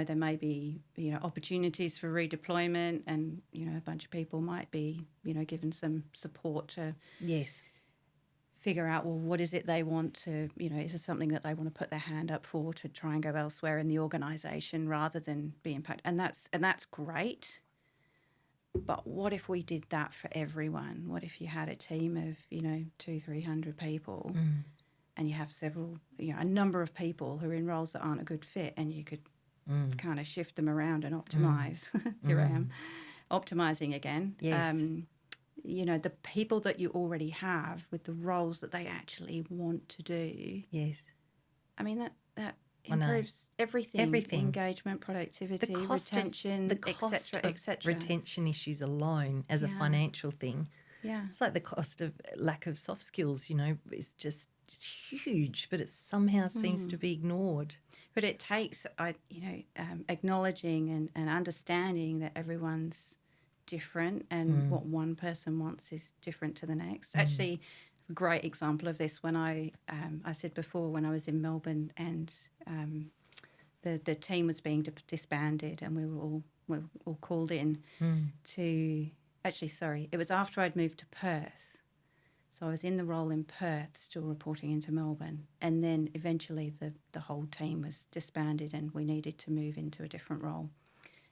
S2: There may be, opportunities for redeployment, and, a bunch of people might be, given some support to figure out, well, what is it they want to, is it something that they want to put their hand up for to try and go elsewhere in the organisation rather than be impacted? And that's great. But what if we did that for everyone? What if you had a team of, 200-300 people and you have several, a number of people who are in roles that aren't a good fit, and you could kind of shift them around and optimise. Here I am, optimising again.
S1: Yes.
S2: The people that you already have with the roles that they actually want to do.
S1: Yes.
S2: I mean, that improves everything. Engagement, productivity, retention, etc.
S1: Retention issues alone as a financial thing.
S2: Yeah.
S1: It's like the cost of lack of soft skills, is just huge, but it somehow seems to be ignored.
S2: But it takes, acknowledging and understanding that everyone's different, and what one person wants is different to the next. Actually, a great example of this, when I said before, when I was in Melbourne, and the team was being disbanded, and we were all were all called in to, actually, sorry, it was after I'd moved to Perth. So I was in the role in Perth, still reporting into Melbourne. And then eventually the whole team was disbanded and we needed to move into a different role.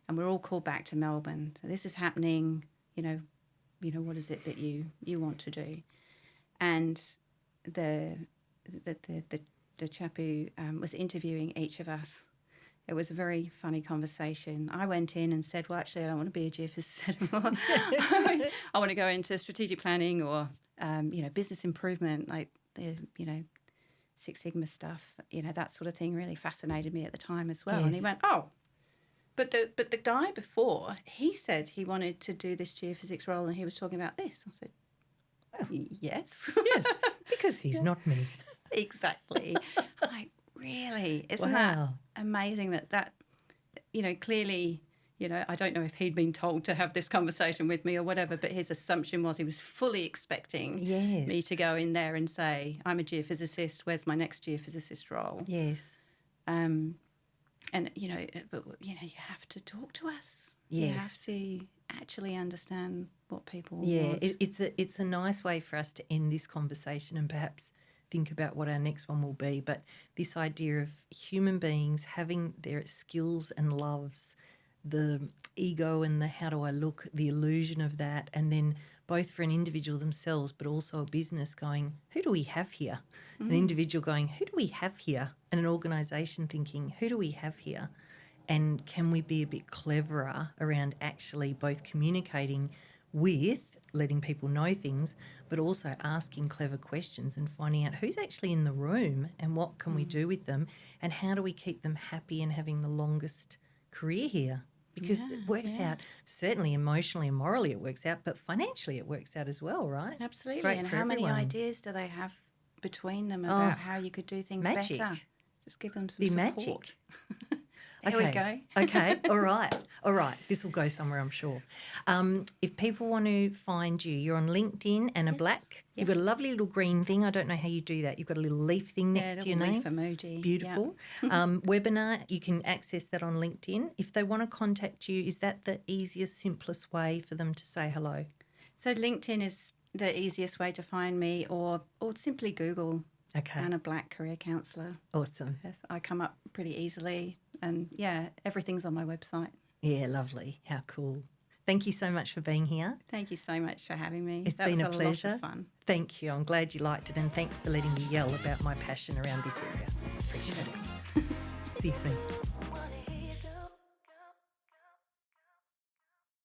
S2: And we're all called back to Melbourne. So this is happening, what is it that you want to do? And the chap who was interviewing each of us, it was a very funny conversation. I went in and said, well, actually, I don't want to be a geophysicist anymore. I want to go into strategic planning or, business improvement, like the, Six Sigma stuff, that sort of thing really fascinated me at the time as well. Yes. And he went, oh, but the guy before, he said he wanted to do this geophysics role and he was talking about this. I said, yes.
S1: Yes, because he's not me.
S2: Exactly. Like, really? Isn't that amazing that clearly, I don't know if he'd been told to have this conversation with me or whatever, but his assumption was he was fully expecting me to go in there and say, I'm a geophysicist, where's my next geophysicist role?
S1: Yes.
S2: And, you have to talk to us.
S1: Yes.
S2: You have to actually understand what people want.
S1: It's a nice way for us to end this conversation and perhaps think about what our next one will be. But this idea of human beings having their skills and loves, the ego and the how do I look, the illusion of that, and then both for an individual themselves but also a business going, who do we have here? An individual going, who do we have here? And an organisation thinking, who do we have here? And can we be a bit cleverer around actually both communicating with, letting people know things, but also asking clever questions and finding out who's actually in the room and what can we do with them and how do we keep them happy and having the longest career here? Because it works out, certainly emotionally and morally it works out, but financially it works out as well, right?
S2: Absolutely.
S1: Great
S2: and
S1: for
S2: how
S1: everyone.
S2: many ideas do they have between them about how you could do things
S1: magic.
S2: better? Just give them some
S1: Be
S2: support.
S1: magic.
S2: There we go.
S1: Okay. All right. This will go somewhere, I'm sure. If people want to find you, you're on LinkedIn and a black. You've got a lovely little green thing. I don't know how you do that. You've got a little leaf thing next to your name.
S2: Leaf emoji.
S1: Beautiful. Webinar, you can access that on LinkedIn. If they want to contact you, is that the easiest, simplest way for them to say hello?
S2: So LinkedIn is the easiest way to find me, or simply Google Anna Black, career counsellor.
S1: Awesome.
S2: I come up pretty easily. And, everything's on my website.
S1: Yeah, lovely. How cool. Thank you so much for being here.
S2: Thank you so much for having me.
S1: It's been a pleasure.
S2: Lot of fun.
S1: Thank you. I'm glad you liked it, and thanks for letting me yell about my passion around this area. Appreciate it. See you soon.